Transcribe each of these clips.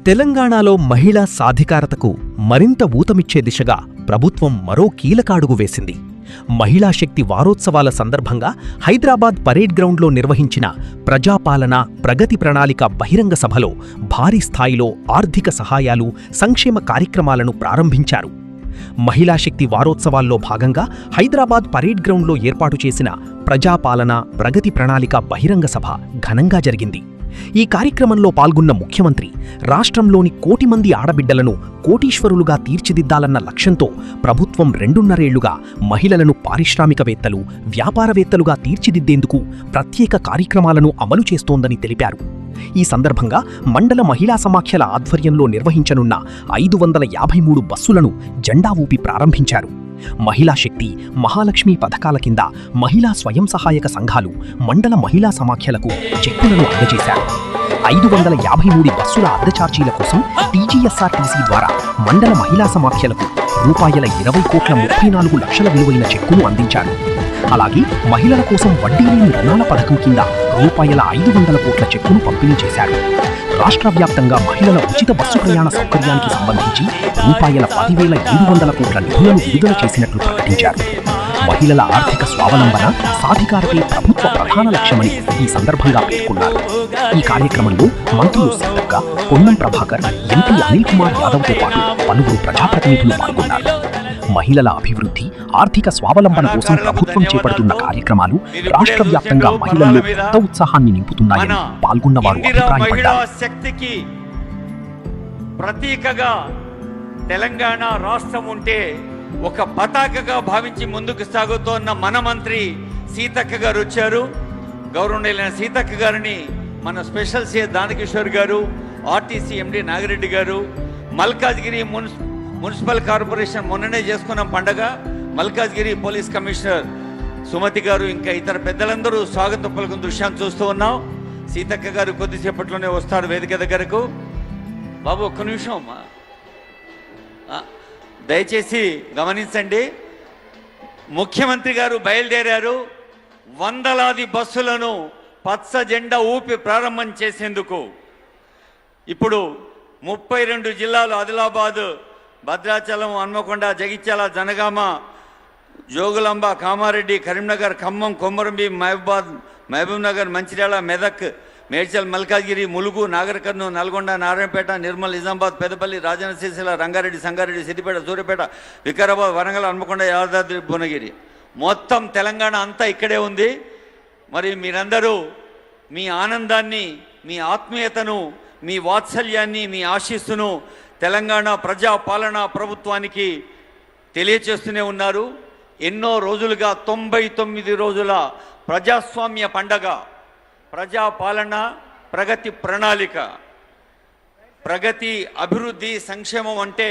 తెలంగాణలో మహిళా సాధికారతకు మరింత ఊతమిచ్చే దిశగా ప్రభుత్వం మరో కీలక అడుగు వేసింది. మహిళా శక్తి వారోత్సవాల సందర్భంగా హైదరాబాద్ పరేడ్ గ్రౌండ్లో నిర్వహించిన ప్రజాపాలన ప్రగతి ప్రణాళిక బహిరంగ సభలో భారీ స్థాయిలో ఆర్థిక సహాయాలు, సంక్షేమ కార్యక్రమాలను ప్రారంభించారు. మహిళా శక్తి వారోత్సవాల్లో భాగంగా హైదరాబాద్ పరేడ్ గ్రౌండ్లో ఏర్పాటు చేసిన ప్రజాపాలన ప్రగతి ప్రణాళిక బహిరంగ సభ ఘనంగా జరిగింది. ఈ కార్యక్రమంలో పాల్గొన్న ముఖ్యమంత్రి రాష్ట్రంలోని 1 కోటి మంది ఆడబిడ్డలను కోటీశ్వరులుగా తీర్చిదిద్దాలన్న లక్ష్యంతో ప్రభుత్వం 2.5 ఏళ్లుగా మహిళలను పారిశ్రామికవేత్తలు, వ్యాపారవేత్తలుగా తీర్చిదిద్దేందుకు ప్రత్యేక కార్యక్రమాలను అమలు చేస్తోందని తెలిపారు. ఈ సందర్భంగా మండల మహిళా సమాఖ్యల ఆధ్వర్యంలో నిర్వహించనున్న 553 బస్సులను జెండా ఊపి ప్రారంభించారు. మహిళా శక్తి, మహాలక్ష్మి పథకాల కింద మహిళా స్వయం సహాయక సంఘాలు, మండల మహిళా సమాఖ్యలకు చెక్కులను అందజేశారు. 553 బస్సుల అద్దె ఛార్జీల కోసం టీజీఎస్ఆర్టీసీ ద్వారా మండల మహిళా సమాఖ్యలకు ₹20,34 లక్షల విలువైన చెక్కును అందించారు. అలాగే మహిళల కోసం వడ్డీ లేని రుణాల పథకం కింద ₹500 కోట్ల చెక్కును పంపిణీ చేశారు. రాష్ట్ర వ్యాప్తంగా మహిళల ఉచిత బస్సు ప్రయాణ సౌకర్యానికి సంబంధించి ₹10,700 కోట్ల నిధులను విడుదల చేసినట్లు ప్రకటించారు. మహిళల ఆర్థిక స్వావలంబన, సాధికారతే ప్రభుత్వ ప్రధాన లక్ష్యమని ఈ సందర్భంగా పేర్కొన్నారు. ఈ కార్యక్రమంలో మంత్రులు సీతక్క, పొన్నం ప్రభాకర్, ఎంపీ అనిల్ కుమార్ యాదవ్తో పాటు పలువురు ప్రజాప్రతినిధులు పాల్గొన్నారు. మహిళల అభివృద్ధి, ఆర్థిక స్వావలంబన కోసం ప్రభుత్వం చేపడుతున్న కార్యక్రమాలు రాష్ట్ర వ్యాప్తంగా మహిళల్లో కొత్త ఉత్సాహాన్ని నింపుతున్నాయని పాల్గొన్నవారు అభిప్రాయపడ్డారు. శక్తికి ప్రతీకగా తెలంగాణ రాష్ట్రం ఉంటే ఒక పతాకగా భావించి ముందుకు సాగుతోన్న మన మంత్రి సీతక్క గారు వచ్చారు. గౌరవనీయులైన సీతక్క గారిని మన స్పెషల్ సీఎం దానకిషోర్ గారు, ఆర్టీసీ ఎండి నాగిరెడ్డి గారు, మల్కాజ్గిరి మున్సిపల్ కార్పొరేషన్ మొన్ననే చేసుకున్నాం పండగ, మల్కాజ్గిరి పోలీస్ కమిషనర్ సుమతి గారు, ఇంకా ఇతర పెద్దలందరూ స్వాగతం పలుకున్న దృశ్యాన్ని చూస్తూ ఉన్నాం. సీతక్క గారు కొద్దిసేపట్లోనే వస్తారు వేదిక దగ్గరకు. బాబు ఒక్క నిమిషం అమ్మా, దయచేసి గమనించండి. ముఖ్యమంత్రి గారు బయలుదేరారు. వందలాది బస్సులను పచ్చ జెండా ఊపి ప్రారంభం చేసేందుకు. ఇప్పుడు 32 జిల్లాలు, ఆదిలాబాద్, భద్రాచలం, హన్మకొండ, జగిత్యాల, జనగామ, జోగులాంబ, కామారెడ్డి, కరీంనగర్, ఖమ్మం, కొమరంభీం, మహబూబ్ నగర్, మంచిర్యాల, మెదక్, మేడ్చల్, మల్కాజ్గిరి, ములుగు, నాగర్ కర్నూలు, నల్గొండ, నారాయణపేట, నిర్మల్, నిజామాబాద్, పెద్దపల్లి, రాజన్న సిరిసిల్ల, రంగారెడ్డి, సంగారెడ్డి, సిద్దిపేట, సూర్యాపేట, వికారాబాద్, వరంగల్, హన్మకొండ, యాదాద్రి, భువనగిరి, మొత్తం తెలంగాణ అంతా ఇక్కడే ఉంది. మరి మీరందరూ మీ ఆనందాన్ని, మీ ఆత్మీయతను, మీ వాత్సల్యాన్ని, మీ ఆశీస్సును తెలంగాణ ప్రజా పాలనా ప్రభుత్వానికి తెలియచేస్తూనే ఉన్నారు. ఎన్నో రోజులుగా 99 రోజుల ప్రజాస్వామ్య పండగ, ప్రజాపాలన ప్రగతి ప్రణాళిక, ప్రగతి, అభివృద్ధి, సంక్షేమం అంటే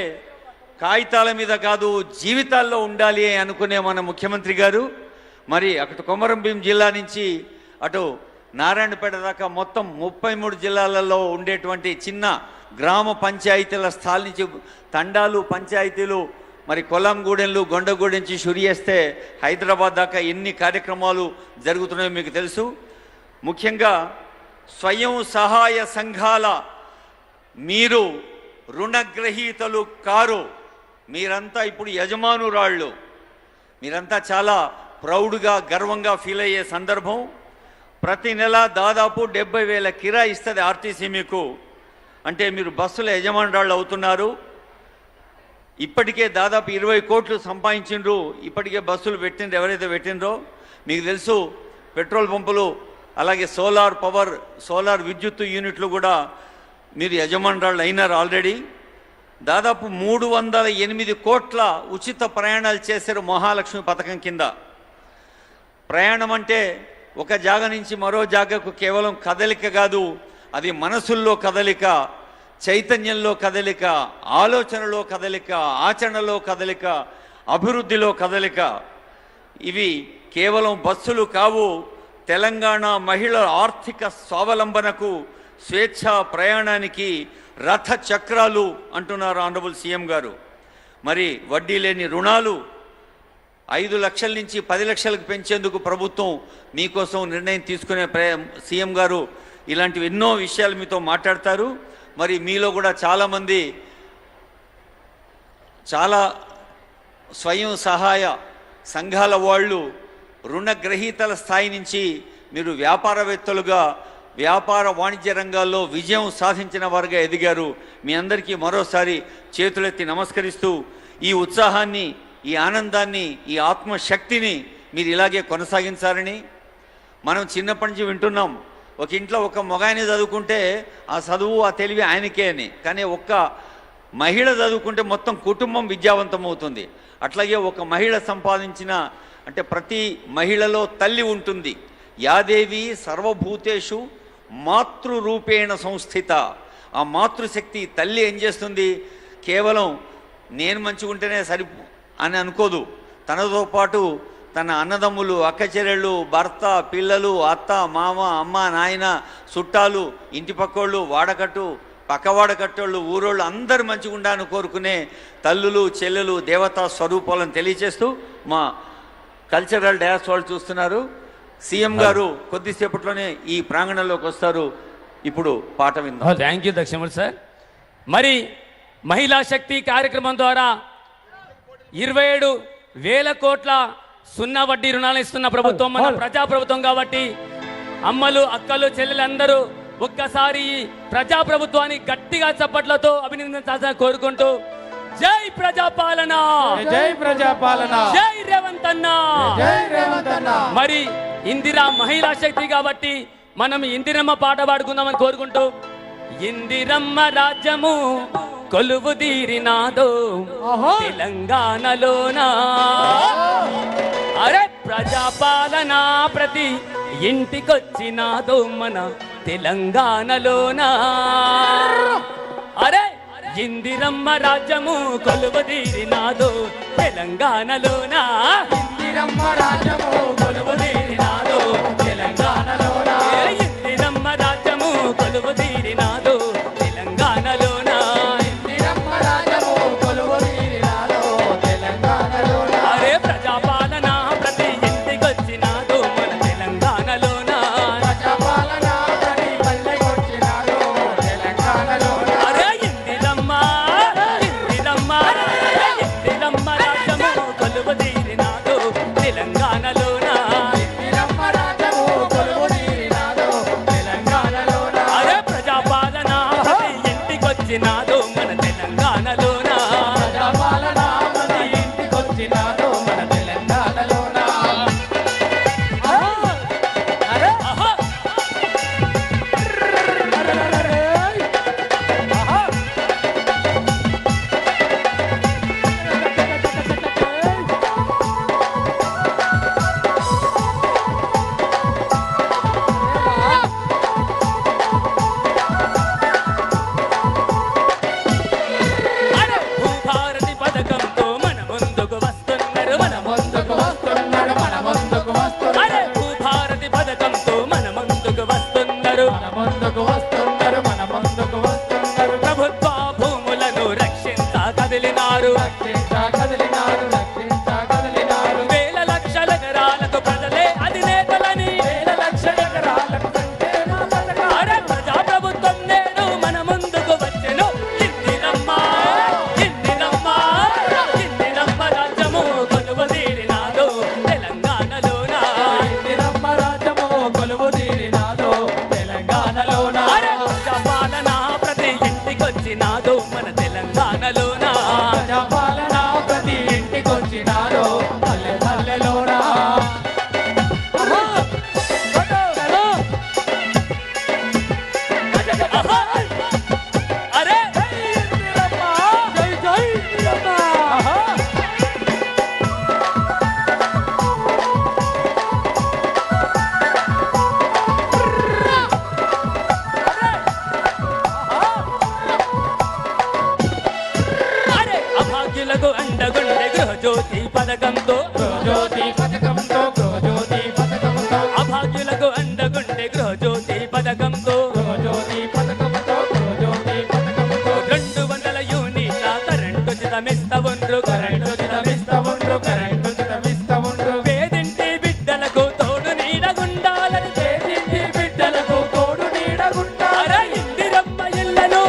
కాగితాల మీద కాదు, జీవితాల్లో ఉండాలి అనుకునే మన ముఖ్యమంత్రి గారు మరి అటు కొమరంభీం జిల్లా నుంచి అటు నారాయణపేట దాకా మొత్తం 33 జిల్లాలలో ఉండేటువంటి చిన్న గ్రామ పంచాయతీల స్థాయి నుంచి తండాలు, పంచాయతీలు, మరి కొల్లంగూడెంలు, గొండగూడెం నుంచి షురు చేస్తే హైదరాబాద్ దాకా ఎన్ని కార్యక్రమాలు జరుగుతున్నాయో మీకు తెలుసు. ముఖ్యంగా స్వయం సహాయ సంఘాల మీరు రుణగ్రహీతలు కారు, మీరంతా ఇప్పుడు యజమానురాళ్ళు. మీరంతా చాలా ప్రౌడ్గా, గర్వంగా ఫీల్ అయ్యే సందర్భం. ప్రతి నెల దాదాపు 70,000 కిరాయి ఇస్తుంది ఆర్టీసీ మీకు. అంటే మీరు బస్సుల యజమానురాళ్ళు అవుతున్నారు. ఇప్పటికే దాదాపు 20 కోట్లు సంపాదించిండ్రు. ఇప్పటికే బస్సులు పెట్టిండ్రు. ఎవరైతే పెట్టిండ్రో మీకు తెలుసు, పెట్రోల్ పంపులు, అలాగే సోలార్ పవర్, సోలార్ విద్యుత్ యూనిట్లు కూడా మీరు యజమానురాళ్ళు అయినారు ఆల్రెడీ. దాదాపు 308 కోట్ల ఉచిత ప్రయాణాలు చేశారు మహాలక్ష్మి పథకం కింద. ప్రయాణం అంటే ఒక జాగా నుంచి మరో జాగాకు కేవలం కదలిక కాదు, అది మనసుల్లో కదలిక, చైతన్యంలో కదలిక, ఆలోచనలో కదలిక, ఆచరణలో కదలిక, అభివృద్ధిలో కదలిక. ఇవి కేవలం బస్సులు కావు, తెలంగాణ మహిళల ఆర్థిక స్వావలంబనకు, స్వేచ్ఛ ప్రయాణానికి రథ చక్రాలు అంటున్నారు ఆనరబుల్ సీఎం గారు. మరి వడ్డీ లేని రుణాలు 5 లక్షల నుంచి 10 లక్షలకు పెంచేందుకు ప్రభుత్వం మీకోసం నిర్ణయం తీసుకునే సీఎం గారు ఇలాంటివి ఎన్నో విషయాలు మీతో మాట్లాడతారు. మరి మీలో కూడా చాలామంది చాలా స్వయం సహాయ సంఘాల వాళ్ళు రుణగ్రహీతల స్థాయి నుంచి మీరు వ్యాపారవేత్తలుగా వ్యాపార వాణిజ్య రంగాల్లో విజయం సాధించిన వారుగా ఎదిగారు. మీ అందరికీ మరోసారి చేతులెత్తి నమస్కరిస్తూ ఈ ఉత్సాహాన్ని, ఈ ఆనందాన్ని, ఈ ఆత్మశక్తిని మీరు ఇలాగే కొనసాగించాలని. మనం చిన్నప్పటి నుంచి వింటున్నాం, ఒక ఇంట్లో ఒక మగాయని చదువుకుంటే ఆ చదువు ఆ తెలివి ఆయనకే అని, కానీ ఒక్క మహిళ చదువుకుంటే మొత్తం కుటుంబం విద్యావంతం అవుతుంది. అట్లాగే ఒక మహిళ సంపాదించిన అంటే ప్రతి మహిళలో తల్లి ఉంటుంది. యాదేవి సర్వభూతేషు మాతృరూపేణ సంస్థిత. ఆ మాతృశక్తి తల్లి ఏం చేస్తుంది, కేవలం నేను మంచిగా ఉంటేనే అని అనుకోదు. తనతో పాటు తన అన్నదమ్ములు, అక్కచెల్లెళ్ళు, భర్త, పిల్లలు, అత్త, మామ, అమ్మ, నాయన, చుట్టాలు, ఇంటి పక్కోళ్ళు, వాడకట్టు, పక్కవాడకట్టోళ్ళు, ఊరోళ్ళు అందరూ మంచిగా ఉండాలని కోరుకునే తల్లులు, చెల్లెలు, దేవతా స్వరూపాలను తెలియచేస్తూ మా కల్చరల్ డయాస్ వాళ్ళు చూస్తున్నారు. సీఎం గారు కొద్దిసేపట్లోనే ఈ ప్రాంగణంలోకి వస్తారు. ఇప్పుడు పాట విందాం. Thank you Dakshinamurthy sir. మరి మహిళా శక్తి కార్యక్రమం ద్వారా 27,000 కోట్ల సున్నా వడ్డీ రుణాలు ఇస్తున్న ప్రభుత్వం మన ప్రజాప్రభుత్వం కాబట్టి అమ్మలు, అక్కలు, చెల్లెలందరూ ఒక్కసారి ప్రజాప్రభుత్వాన్ని గట్టిగా చప్పట్లతో అభినందించాలని కోరుకుంటూ జై ప్రజాపాలన, జై ప్రజాపాలన, జై రేవంత్ అన్న, జై రేవంత్ అన్న. మరి ఇందిరా మహిళా శక్తి కాబట్టి మనం ఇందిరమ్మ పాట పాడుకుందామని కోరుకుంటూ ఇందిరమ్మ రాజ్యము కొలువు తీరినాదో తెలంగాణలోనా, అరే ప్రజాపాలన ప్రతి ఇంటికొచ్చినాదో మన తెలంగాణలోనా, అరే ఇందిరమ్మ రాజ్యము కొలువు తీరినాదో తెలంగాణలోనా, ఇందిరమ్మ రాజ్యము కొలువు తీరినాదో తెలంగాణలోనా, ఇందిరమ్మ రాజ్యము కొలువు తీరినాదో తెలంగాణలోనా, ఇందిరమ్మ రాజ్యము కొలువు తీరినాదో తెలంగాణలోనా, అరే ప్రజాపాలన ప్రతి ఇంటికొచ్చినాదో మన తెలంగాణలోనా, ప్రజాపాలన ప్రతి పల్లెకొచ్చినాదో తెలంగాణలోనా, అరే ఇందిరమ్మ ఇందిరమ్మ రాజ్యము కొలువు తీరినాదో తెలంగాణలోనా, ఇందిరమ్మ రాజ్యము కొలువు తీరినాదో తెలంగాణలోనా, అరే ప్రజాపాలన ప్రతి ఇంటికొచ్చినాదో మన తెలంగాణలోనా, ప్రజాపాలన ప్రతి ఇంటికొచ్చినాదో మన తెలంగాణలోనా. అరే ఆహా అరే భూభారతి పథకంతో మన ముందుకు వస్తున్నారు మన ముందుకు వస్తున్నాడు, మన ముందుకు వస్తున్నాడు, అరే భూభారతి పథకంతో మన ముందుకు వస్తున్నారు మన ముందుకు వస్తున్నాడు, మన ముందుకు వస్తున్నాడు. ప్రభుత్వ భూములను రక్షించ కదిలినారు రక్షించా కదిలినాడు, రక్షించా కదిలినాడు. వేల లక్షల ఎకరాలకు ప్రజలే అధినేతలని వేల లక్షల ఎకరాలకు సంక్షేమ పథకాలు. అరే ప్రజాప్రభుత్వం నేడు మన ముందుకు వచ్చెను ఇందిరమ్మ ఇందిరమ్మ ఇందిరమ్మ రాజ్యము కొలువు తీరినాదో తెలంగాణలోనా, ఇందిరమ్మ రాజ్యము కొలువు తీరినాదో తెలంగాణలోనా, అరే ప్రజాపాలన ప్రతి ఇంటికొచ్చినాదో మన తెలంగాణలోనా, ప్రజాపాలన ప్రతి ఇంటికొచ్చినాదో పల్లె పల్లెలోనా. ఆహా! అరే ఇందిరమ్మ, జై జై ఇందిరమ్మ. అరే అభాగ్యులకు అండగుండె గృహజ్యోతి పథకంతో గృహజ్యోతి పథకంతో, గృహజ్యోతి పథకంతో, అభాగ్యులకు అండగుండె గృహజ్యోతి పథకంతో గృహజ్యోతి పథకంతో, గృహజ్యోతి పథకంతో. 200 యూనిట్ల కరెంటు ఉచితమిస్తా ఉండ్రు కరెంటు ఉచితమిస్తా ఉండ్రు, కరెంటు ఉచితమిస్తా ఉండ్రు. పేదింటి బిడ్డలకు తోడు నీడగుండాలని పేదింటి బిడ్డలకు తోడు నీడగుండా. అరే ఇందిరమ్మ ఇళ్లను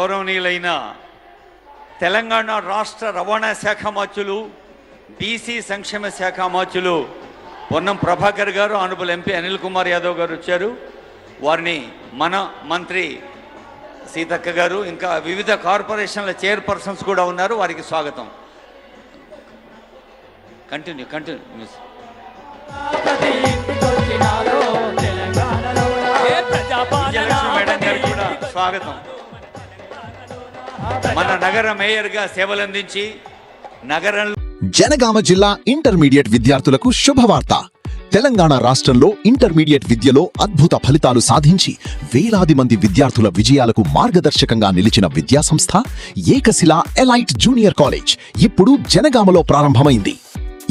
గౌరవనీయులైన తెలంగాణ రాష్ట్ర రవాణా శాఖ మంత్రులు, బీసీ సంక్షేమ శాఖ మంత్రులు పొన్నం ప్రభాకర్ గారు, ఆనరబుల్ ఎంపీ అనిల్ కుమార్ యాదవ్ గారు వచ్చారు. వారిని మన మంత్రి సీతక్క గారు, ఇంకా వివిధ కార్పొరేషన్ల చైర్పర్సన్స్ కూడా ఉన్నారు. వారికి స్వాగతం. కంటిన్యూ. విజయలక్ష్మి మేడం గారికి కూడా స్వాగతం. మన నగర మేయర్గా సేవలందించి నగరంలో జనగామ జిల్లా ఇంటర్మీడియట్ విద్యార్థులకు శుభవార్త. తెలంగాణ రాష్ట్రంలో ఇంటర్మీడియట్ విద్యలో అద్భుత ఫలితాలు సాధించి వేలాది మంది విద్యార్థుల విజయాలకు మార్గదర్శకంగా నిలిచిన విద్యాసంస్థ ఏకశిల ఎలైట్ జూనియర్ కాలేజ్ ఇప్పుడు జనగామలో ప్రారంభమైంది.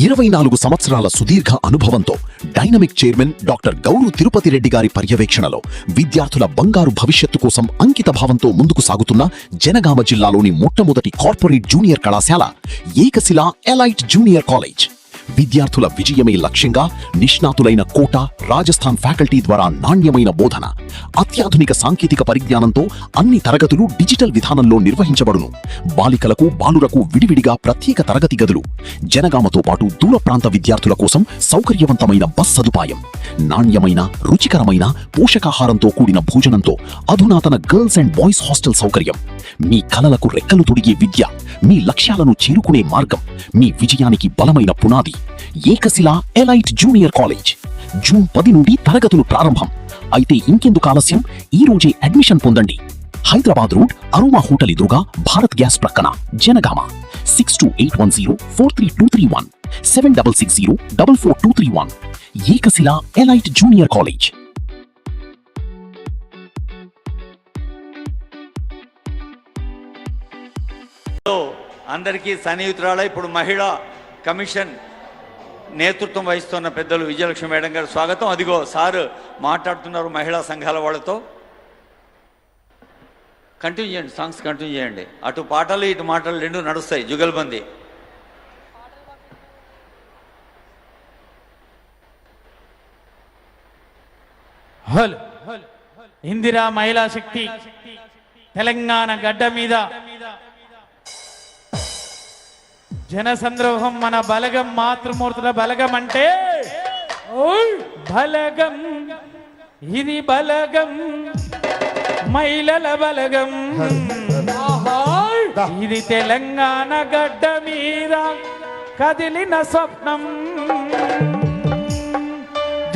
24 సంవత్సరాల సుదీర్ఘ అనుభవంతో dynamic chairman doctor Gouru Tirupati Reddy గారి పర్యవేక్షణలో విద్యార్థుల బంగారు భవిష్యత్తు కోసం అంకిత భావంతో ముందుకు సాగుతున్న జనగామ జిల్లాలోని మొట్టమొదటి కార్పొరేట్ జూనియర్ కళాశాల ఏకశిల ఎలైట్ జూనియర్ కాలేజ్. విద్యార్థుల విజయమే లక్ష్యంగా నిష్ణాతులైన కోట, రాజస్థాన్ ఫ్యాకల్టీ ద్వారా నాణ్యమైన బోధన, అత్యాధునిక సాంకేతిక పరిజ్ఞానంతో అన్ని తరగతులు డిజిటల్ విధానంలో నిర్వహించబడును. బాలికలకు, బాలురకు విడివిడిగా ప్రత్యేక తరగతి గదులు, జనగామతో పాటు దూర ప్రాంత విద్యార్థుల కోసం సౌకర్యవంతమైన బస్ సదుపాయం, నాణ్యమైన, రుచికరమైన పోషకాహారంతో కూడిన భోజనంతో అధునాతన గర్ల్స్ అండ్ బాయ్స్ హాస్టల్ సౌకర్యం. మీ కలలకు రెక్కలు తొడిగే విద్య, మీ లక్ష్యాలను చేరుకునే మార్గం, మీ విజయానికి బలమైన పునాది. ఏకశిల ఎలైట్ జూనియర్ కాలేజ్. జూన్ 10 నుండి తరగతులు ప్రారంభం. అయితే ఇంకెందుకు ఆలస్యం? ఈ రోజే అడ్మిషన్ పొందండి. హైదరాబాద్ రోడ్, అరోమా హోటల్ ఎదురుగా, భారత్ గ్యాస్ ప్రక్కన, జనగామ. 6281043231 7660444231. ఏకశిల ఎలైట్ జూనియర్ కాలేజ్. అందరికీ సన్నిహితురాల ఇప్పుడు మహిళా కమిషన్ నేతృత్వం వహిస్తున్న పెద్దలు విజయలక్ష్మి మేడం గారు స్వాగతం. అదిగో సార్ మాట్లాడుతున్నారు మహిళా సంఘాల వాళ్ళతో. కంటిన్యూ చేయండి, సాంగ్స్ కంటిన్యూ చేయండి. అటు పాటలు ఇటు మాటలు రెండు నడుస్తాయి, జుగల్బందీ. ఇందిరా మహిళా శక్తి తెలంగాణ గడ్డ మీద జనసంద్రోహం మన బలగం, మాతృమూర్తుల బలగం అంటే బలగం, ఇది బలగం, మహిళల బలగం. ఇది తెలంగాణ గడ్డ మీద కదిలిన స్వప్నం.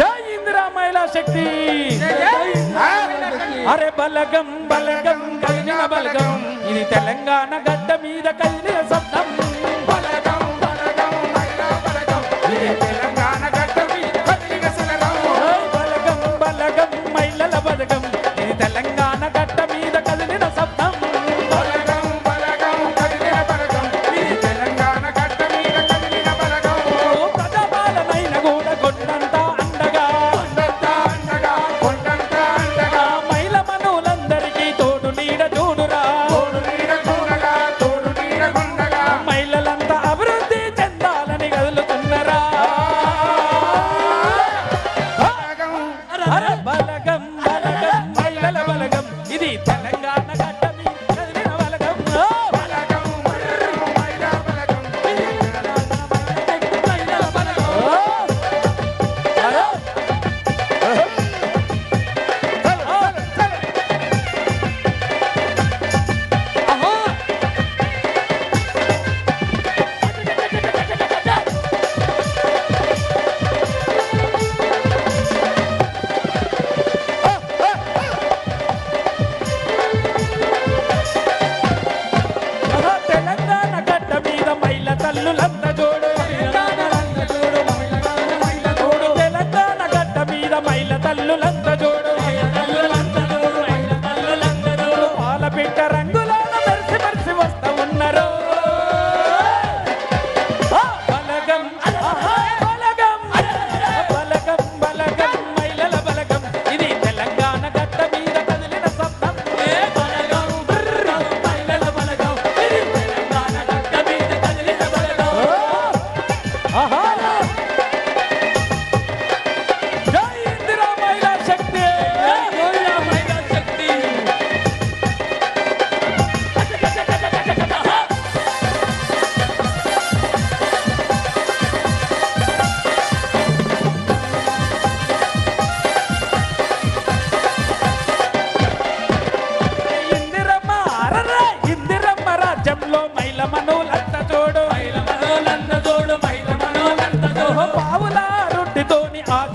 జై ఇందిరా మహిళా శక్తి. అరే బలగం బలగం కదిలిన బలగం, ఇది తెలంగాణ గడ్డ మీద కదిలిన స్వప్నం.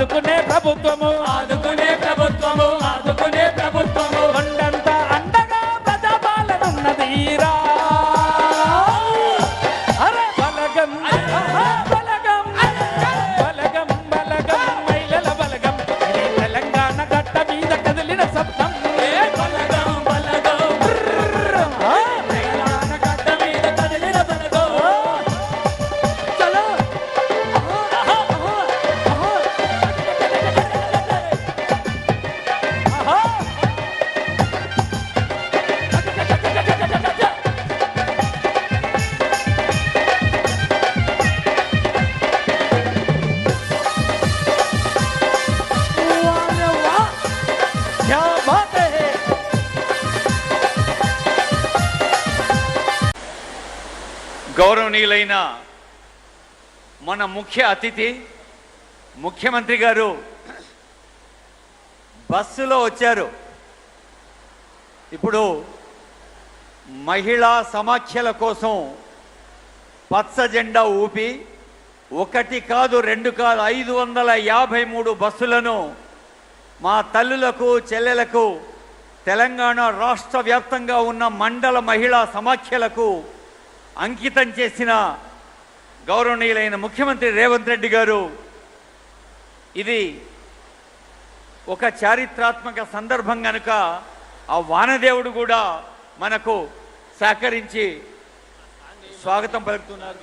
ఆదుకునే ప్రభుత్వము ఆదుకునే ప్రభుత్వము ఆదుకునే ప్రభుత్వము కొండంత అండగా ప్రజాపాలనున్నదీరా అరే బలగం బలగం బలగం బలగం మహిళల బలగం ఇది తెలంగాణ గడ్డ మీద కదిలిన శబ్దం బలగం బలగం తెలంగాణ గడ్డ మీద కదిలిన బలగం చలో क्या बात है గౌరవనీయులైన మన ముఖ్య అతిథి ముఖ్యమంత్రి గారు బస్సులో వచ్చారు. ఇప్పుడు మహిళా సమాఖ్యల కోసం పచ్చ జెండా ఊపి ఒకటి కాదు రెండు కాదు 553 బస్సులను మా తల్లులకు చెల్లెలకు తెలంగాణ రాష్ట్ర వ్యాప్తంగా ఉన్న మండల మహిళా సమాఖ్యలకు అంకితం చేసిన గౌరవనీయులైన ముఖ్యమంత్రి రేవంత్ రెడ్డి గారు ఇది ఒక చారిత్రాత్మక సందర్భం కనుక ఆ వానదేవుడు కూడా మనకు సహకరించి స్వాగతం పలుకుతున్నారు.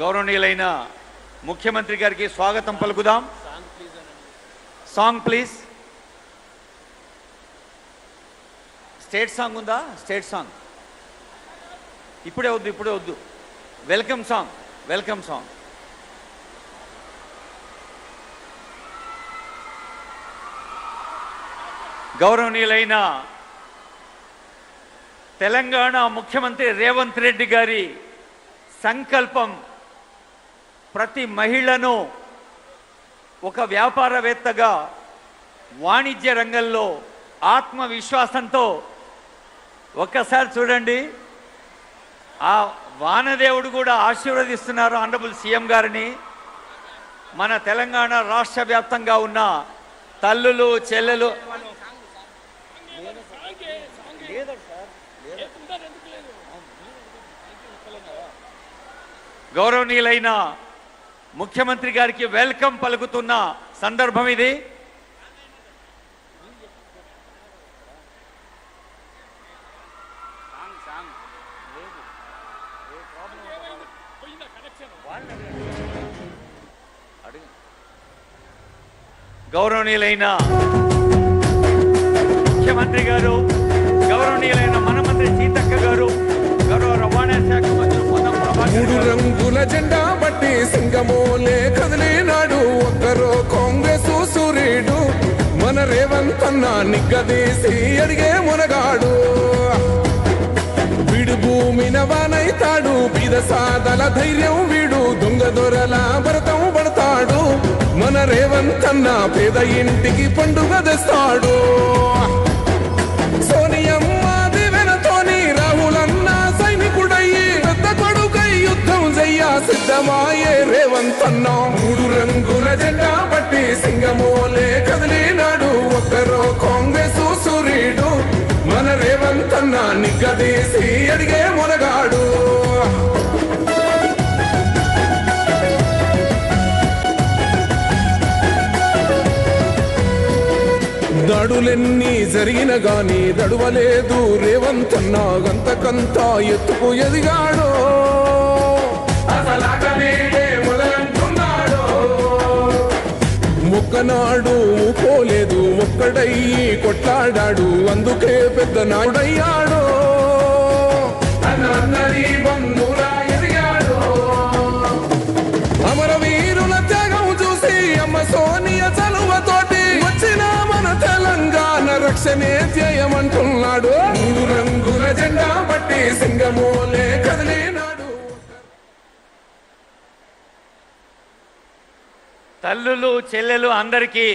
గౌరవనీయులైన ముఖ్యమంత్రి గారికి స్వాగతం పలుకుదాం. Song please. స్టేట్ సాంగ్ ఉందా? స్టేట్ సాంగ్ ఇప్పుడే వద్దు. Welcome song. గౌరవనీయులైన తెలంగాణ ముఖ్యమంత్రి రేవంత్ రెడ్డి గారి సంకల్పం ప్రతి మహిళను ఒక వ్యాపారవేత్తగా వాణిజ్య రంగంలో ఆత్మవిశ్వాసంతో ఒక్కసారి చూడండి. ఆ వానదేవుడు కూడా ఆశీర్వదిస్తున్నారు ఆనరబుల్ సీఎం గారిని. మన తెలంగాణ రాష్ట్ర వ్యాప్తంగా ఉన్న తల్లులు చెల్లెలు గౌరవనీయులైన ముఖ్యమంత్రి గారికి వెల్కమ్ పలుకుతున్న సందర్భం ఇది. గౌరవనీయులైన ముఖ్యమంత్రి గారు, గౌరవనీయులైన మన మంత్రి సీతక్క గారు, గౌరవ రవాణా శాఖ మంత్రి పొన్నం ప్రభాకర్ మూడు గారు, రంగుల జెండా బట్టి సింగమోలే కదిలినాడు ఒక్కరో కాంగ్రెస్ సూర్యుడు మన రేవంత్ అన్న నిగ్గదీసి అడిగే మునగాడు వీడు భూమిన వానైతాడు బీద సాదల ధైర్యం వీడు దొంగ దొరల భరతం పడతాడు మన రేవంత్ అన్న పేద ఇంటికి పండుగ తెస్తాడు సోనియమ్మ దివెనతోని రాహులన్న సైనికుడయ్యి పెద్ద కొడుకై యుద్ధం చెయ్య సిద్ధమాయే రేవంత్ అన్న మూడు రంగుల జెండా బట్టి సింగమోలే కదిలినాడు ఒక్కరో కాంగ్రెస్ సూర్యుడు మన రేవంత్ అన్న నిగ్గదీసి అడిగే మునగాడు దాడులెన్ని జరిగిన గాని దడువలేదు రేవంత్ అన్న గంతకంతా ఎత్తుకు ఎదిగాడో మొక్కనాడు పోలేదు ఒక్కడయ్యి కొట్లాడాడు అందుకే పెద్ద నాయుడయ్యాడో అన్నది బంధురా ఎదిగాడో అమరవీరుల త్యాగం చూసి అమ్మ సోనియ చలువతోటి వచ్చిన మన తెలంగాణ రక్షణే ధ్యేయమంటున్నాడు మూడు రంగుల జెండా బట్టి సింగమోలే కదిలినాడు తల్లులు చెల్లెలు అందరికీ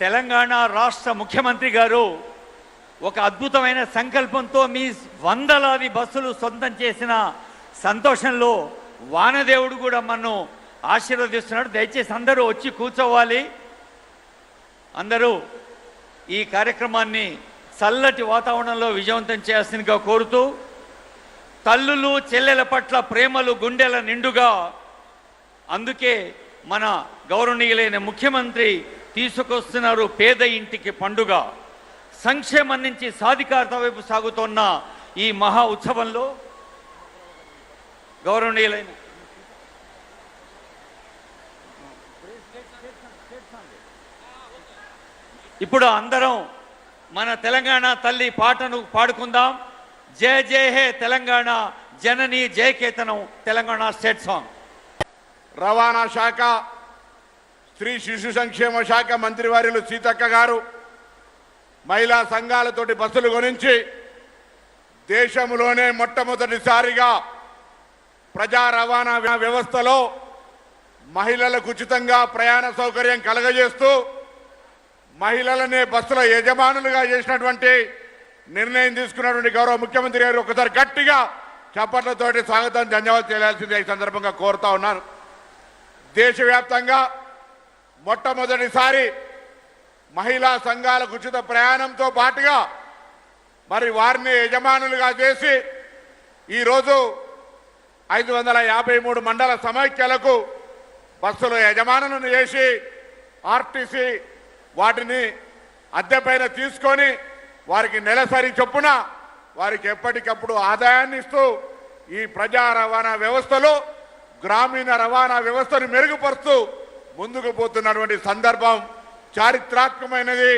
తెలంగాణ రాష్ట్ర ముఖ్యమంత్రి గారు ఒక అద్భుతమైన సంకల్పంతో మీ వందలాది బస్సులు సొంతం చేసిన సంతోషంలో వానదేవుడు కూడా మనను ఆశీర్వదిస్తున్నాడు. దయచేసి అందరూ వచ్చి కూర్చోవాలి. అందరూ ఈ కార్యక్రమాన్ని చల్లటి వాతావరణంలో విజయవంతం చేయాల్సిందిగా కోరుతూ, తల్లులు చెల్లెల పట్ల ప్రేమలు గుండెల నిండుగా, అందుకే మన గౌరవనీయులైన ముఖ్యమంత్రి తీసుకొస్తున్నారు పేద ఇంటికి పండుగ. సంక్షేమం నుంచి సాధికారత వైపు సాగుతున్న ఈ మహా ఉత్సవంలో గౌరవనీయులైన ఇప్పుడు అందరం మన తెలంగాణ తల్లి పాటను పాడుకుందాం. జయ జయ హే తెలంగాణ జనని జయకేతనం, తెలంగాణ స్టేట్ సాంగ్. రవాణా శాఖ, స్త్రీ శిశు సంక్షేమ శాఖ మంత్రివర్యులు సీతక్క గారు మహిళా సంఘాలతోటి బస్సులు కొనించి దేశంలోనే మొట్టమొదటిసారిగా ప్రజా రవాణా వ్యవస్థలో మహిళలకు ఉచితంగా ప్రయాణ సౌకర్యం కలగజేస్తూ మహిళలనే బస్సుల యజమానులుగా చేసినటువంటి నిర్ణయం తీసుకున్నటువంటి గౌరవ ముఖ్యమంత్రి గారు ఒకసారి గట్టిగా చప్పట్లతోటి స్వాగతం, ధన్యవాదాలు చేయాల్సింది ఈ సందర్భంగా కోరుతా ఉన్నాను. దేశవ్యాప్తంగా మొట్టమొదటిసారి మహిళా సంఘాలకు ఉచిత ప్రయాణంతో పాటుగా మరి వారిని యజమానులుగా చేసి ఈరోజు 553 మండల సమైక్యలకు బస్సుల యజమానులను చేసి ఆర్టీసీ వాటిని అద్దెపైన తీసుకొని వారికి నెలసరి చొప్పున వారికి ఎప్పటికప్పుడు ఆదాయాన్ని ఇస్తూ ఈ ప్రజా రవాణా వ్యవస్థలో గ్రామీణ రవాణా వ్యవస్థను మెరుగుపరుస్తూ ముందుకు పోతున్నటువంటి సందర్భం చారిత్రాత్మకమైనది.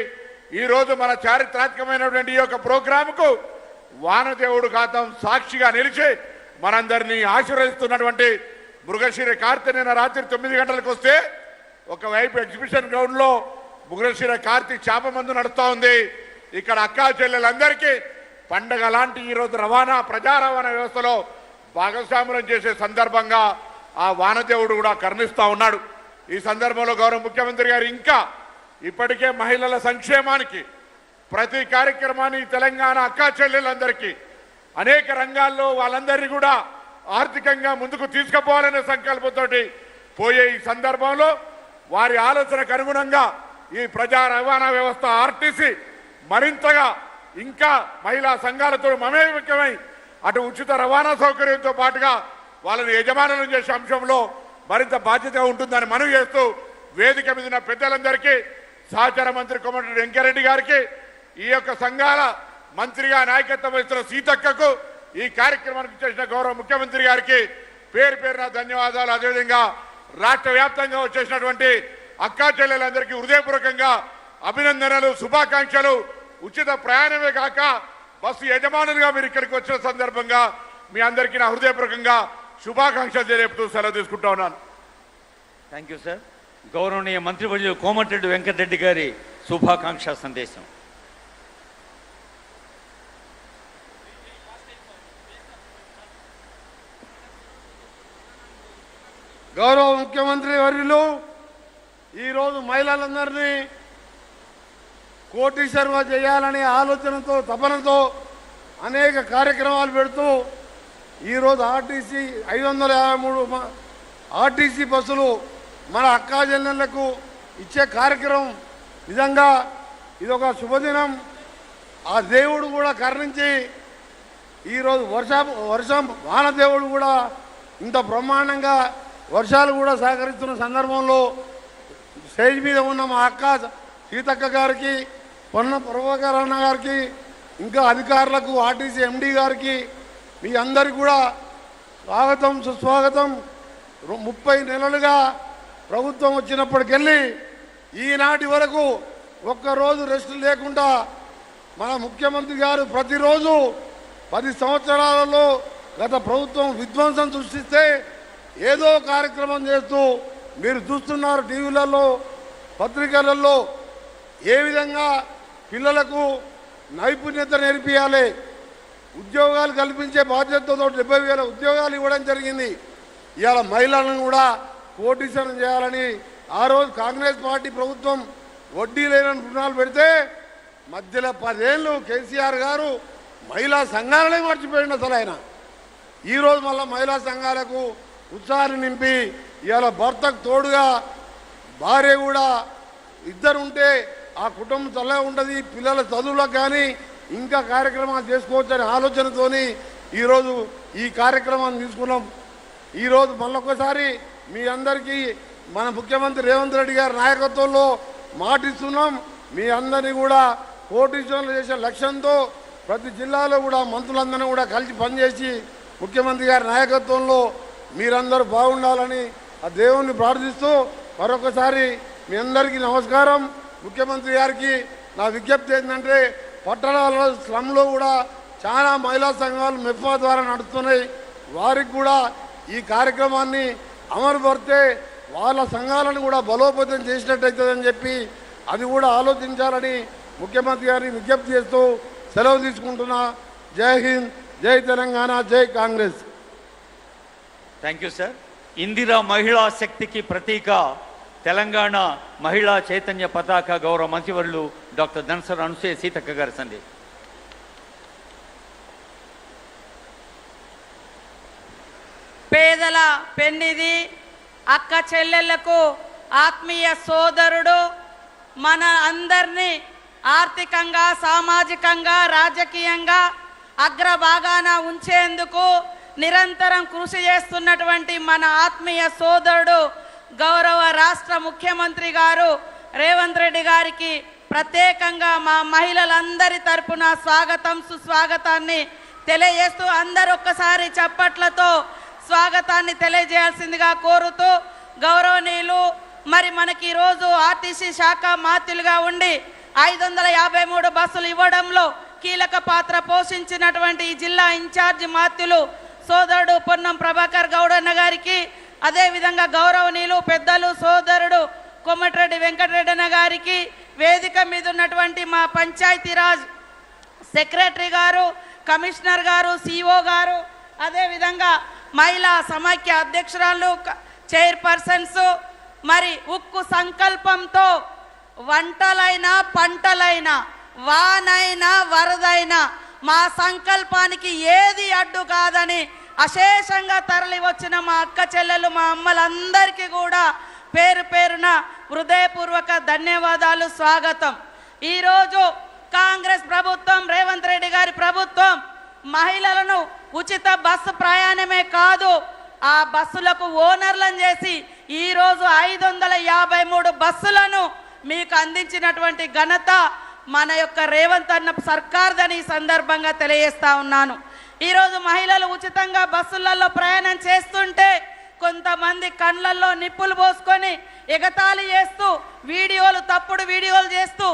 ఈరోజు మన చారిత్రాత్మకమైనటువంటి ఈ యొక్క ప్రోగ్రాంకు వానదేవుడు ఖాతం సాక్షిగా నిలిచి మనందరినీ ఆశీర్వదిస్తున్నటువంటి మృగశిర కార్తె నిన్న రాత్రి 9 గంటలకు వస్తే ఒకవైపు ఎగ్జిబిషన్ గ్రౌండ్లో మృగశిర కార్తె చేప మందు నడుస్తూ ఉంది. ఇక్కడ అక్కా చెల్లెలందరికీ పండగ లాంటి ఈరోజు రవాణా ప్రజా రవాణా వ్యవస్థలో భాగస్వామ్యం చేసే సందర్భంగా ఆ వానదేవుడు కూడా కరుణిస్తూ ఉన్నాడు. ఈ సందర్భంలో గౌరవ ముఖ్యమంత్రి గారు ఇంకా ఇప్పటికే మహిళల సంక్షేమానికి ప్రతి కార్యక్రమాన్ని తెలంగాణ అక్కా చెల్లెలందరికీ అనేక రంగాల్లో వాళ్ళందరినీ కూడా ఆర్థికంగా ముందుకు తీసుకుపోవాలనే సంకల్పంతో పోయే ఈ సందర్భంలో వారి ఆలోచనకు అనుగుణంగా ఈ ప్రజా రవాణా వ్యవస్థ ఆర్టీసీ మరింతగా ఇంకా మహిళా సంఘాలతో మమేకమై అటు ఉచిత రవాణా సౌకర్యంతో పాటుగా వాళ్ళని యజమానులను చేసే అంశంలో మరింత బాధ్యత ఉంటుందని మనవి చేస్తూ వేదిక మీద ఉన్న పెద్దలందరికీ, సహచార మంత్రి కోమటిరెడ్డి వెంకరెడ్డి గారికి, ఈ యొక్క సంఘాల మంత్రిగా నాయకత్వం వహిస్తున్న సీతక్కకు, ఈ కార్యక్రమానికి చేసిన గౌరవ ముఖ్యమంత్రి గారికి పేరు పేరున ధన్యవాదాలు. అదేవిధంగా రాష్ట్ర వ్యాప్తంగా వచ్చేసినటువంటి అక్కా చెల్లెలందరికీ హృదయపూర్వకంగా అభినందనలు, శుభాకాంక్షలు. ఉచిత ప్రయాణమే కాక బస్సు యజమానులుగా మీరు ఇక్కడికి వచ్చిన సందర్భంగా మీ అందరికీ నా హృదయపూర్వకంగా శుభాకాంక్షలు తెలియజేస్తూ సెలవు తీసుకుంటా ఉన్నాను. Thank you sir. గౌరవనీయ మంత్రివర్యులు కోమటిరెడ్డి వెంకటరెడ్డి గారి శుభాకాంక్ష సందేశం. గౌరవ ముఖ్యమంత్రి వర్యులు ఈరోజు మహిళలందరినీ కోటీశ్వర చేయాలనే ఆలోచనతో, తపనతో అనేక కార్యక్రమాలు పెడుతూ ఈరోజు ఆర్టీసీ 553 ఆర్టీసీ బస్సులు మన అక్కా చెల్లెళ్లకు ఇచ్చే కార్యక్రమం నిజంగా ఇదొక శుభదినం. ఆ దేవుడు కూడా కరుణించి ఈరోజు వర్షం వానదేవుడు కూడా ఇంత బ్రహ్మాండంగా వర్షాలు కూడా సహకరిస్తున్న సందర్భంలో స్టేజ్ మీద ఉన్న మా అక్క సీతక్క గారికి, పొన్న ప్రభాకర్ అన్న గారికి, ఇంకా అధికారులకు, ఆర్టీసీ ఎండీ గారికి మీ అందరికీ కూడా స్వాగతం, సుస్వాగతం. 30 నెలలుగా ప్రభుత్వం వచ్చినప్పటికెళ్ళి ఈనాటి వరకు ఒక్కరోజు రెస్ట్ లేకుండా మన ముఖ్యమంత్రి గారు ప్రతిరోజు 10 సంవత్సరాలలో గత ప్రభుత్వం విధ్వంసం సృష్టిస్తే ఏదో కార్యక్రమం చేస్తూ మీరు చూస్తున్నారు టీవీలలో, పత్రికలలో ఏ విధంగా పిల్లలకు నైపుణ్యత నేర్పియాలి, ఉద్యోగాలు కల్పించే బాధ్యతతో 70,000 ఉద్యోగాలు ఇవ్వడం జరిగింది. ఇవాళ మహిళలను కూడా కోటీశ్వరం చేయాలని ఆ రోజు కాంగ్రెస్ పార్టీ ప్రభుత్వం వడ్డీ లేని రుణాలు పెడితే మధ్యలో 10 ఏళ్ళు కేసీఆర్ గారు మహిళా సంఘాలనే మర్చిపోయింది అసలు ఆయన. ఈరోజు మళ్ళీ మహిళా సంఘాలకు ఉత్సాహాన్ని నింపి ఇవాళ భర్తకు తోడుగా భార్య కూడా ఇద్దరు ఉంటే ఆ కుటుంబం చల్లగా ఉంటుంది, పిల్లల చదువులకు కానీ ఇంకా కార్యక్రమాలు చేసుకోవచ్చనే ఆలోచనతోని ఈరోజు ఈ కార్యక్రమాన్ని తీసుకున్నాం. ఈరోజు మళ్ళొకసారి మీ అందరికీ మన ముఖ్యమంత్రి రేవంత్ రెడ్డి గారి నాయకత్వంలో మాటిస్తున్నాం. మీ అందరినీ కూడా కోటీశ్వరులు చేసే లక్ష్యంతో ప్రతి జిల్లాలో కూడా మంత్రులందరినీ కూడా కలిసి పనిచేసి ముఖ్యమంత్రి గారి నాయకత్వంలో మీరందరూ బాగుండాలని ఆ దేవుణ్ణి ప్రార్థిస్తూ మరొకసారి మీ అందరికీ నమస్కారం. ముఖ్యమంత్రి గారికి నా విజ్ఞప్తి ఏంటంటే పట్టణాలలో స్లమ్లో కూడా చాలా మహిళా సంఘాలు మెఫ్మా ద్వారా నడుస్తున్నాయి. వారికి కూడా ఈ కార్యక్రమాన్ని అమలుపరిస్తే వాళ్ళ సంఘాలను కూడా బలోపేతం చేసినట్టయితుందని చెప్పి అది కూడా ఆలోచించాలని ముఖ్యమంత్రి గారిని విజ్ఞప్తి చేస్తూ సెలవు తీసుకుంటున్నా. జై హింద్, జై తెలంగాణ, జై Congress. Thank you sir. Indira మహిళా శక్తికి ప్రతీక తెలంగాణ మహిళా చైతన్య పతాక గౌరవ మంత్రివర్యులు డాక్టర్ ధనసరి అనసూయ సీతక్క గారి సందేశం. పేదల పెన్నిది, అక్క చెల్లెళ్లకు ఆత్మీయ సోదరుడు, మన అందరినీ ఆర్థికంగా, సామాజికంగా, రాజకీయంగా అగ్రభాగాన ఉంచేందుకు నిరంతరం కృషి చేస్తున్నటువంటి మన ఆత్మీయ సోదరుడు గౌరవ రాష్ట్ర ముఖ్యమంత్రి గారు రేవంత్ రెడ్డి గారికి ప్రత్యేకంగా మా మహిళలందరి తరపున స్వాగతం, సుస్వాగతాన్ని తెలియజేస్తూ అందరూ ఒక్కసారి చప్పట్లతో స్వాగతాన్ని తెలియజేయాల్సిందిగా కోరుతూ, గౌరవనీయులు మరి మనకి ఈరోజు ఆర్టీసీ శాఖ మాత్యులుగా ఉండి 553 బస్సులు ఇవ్వడంలో కీలక పాత్ర పోషించినటువంటి ఈ జిల్లా ఇన్ఛార్జి మాత్యులు సోదరుడు పొన్నం ప్రభాకర్ గౌడన్న గారికి, అదేవిధంగా గౌరవనీయులు పెద్దలు సోదరుడు కొమ్మటిరెడ్డి వెంకటరెడ్డన్న గారికి, వేదిక మీద ఉన్నటువంటి మా పంచాయతీరాజ్ సెక్రటరీ గారు, కమిషనర్ గారు, సిఓ గారు, అదేవిధంగా మహిళా సమాఖ్య అధ్యక్షురాలు, చైర్పర్సన్స్, మరి ఉక్కు సంకల్పంతో వంటలైనా పంటలైనా వానైనా వరదైనా మా సంకల్పానికి ఏది అడ్డు కాదని అశేషంగా తరలి వచ్చిన మా అక్క చెల్లెలు, మా అమ్మలందరికీ కూడా పేరు పేరున హృదయపూర్వక ధన్యవాదాలు, స్వాగతం. ఈరోజు కాంగ్రెస్ ప్రభుత్వం, రేవంత్ రెడ్డి గారి ప్రభుత్వం మహిళలను ఉచిత బస్సు ప్రయాణమే కాదు, ఆ బస్సులకు ఓనర్లను చేసి ఈరోజు 553 బస్సులను మీకు అందించినటువంటి ఘనత మన యొక్క రేవంత్ అన్న సర్కార్దని ఈ సందర్భంగా తెలియజేస్తా ఉన్నాను. ఈరోజు మహిళలు ఉచితంగా బస్సులలో ప్రయాణం చేస్తుంటే కొంతమంది కళ్ళల్లో నిప్పులు పోసుకొని ఎగతాళి చేస్తూ వీడియోలు, తప్పుడు వీడియోలు చేస్తూ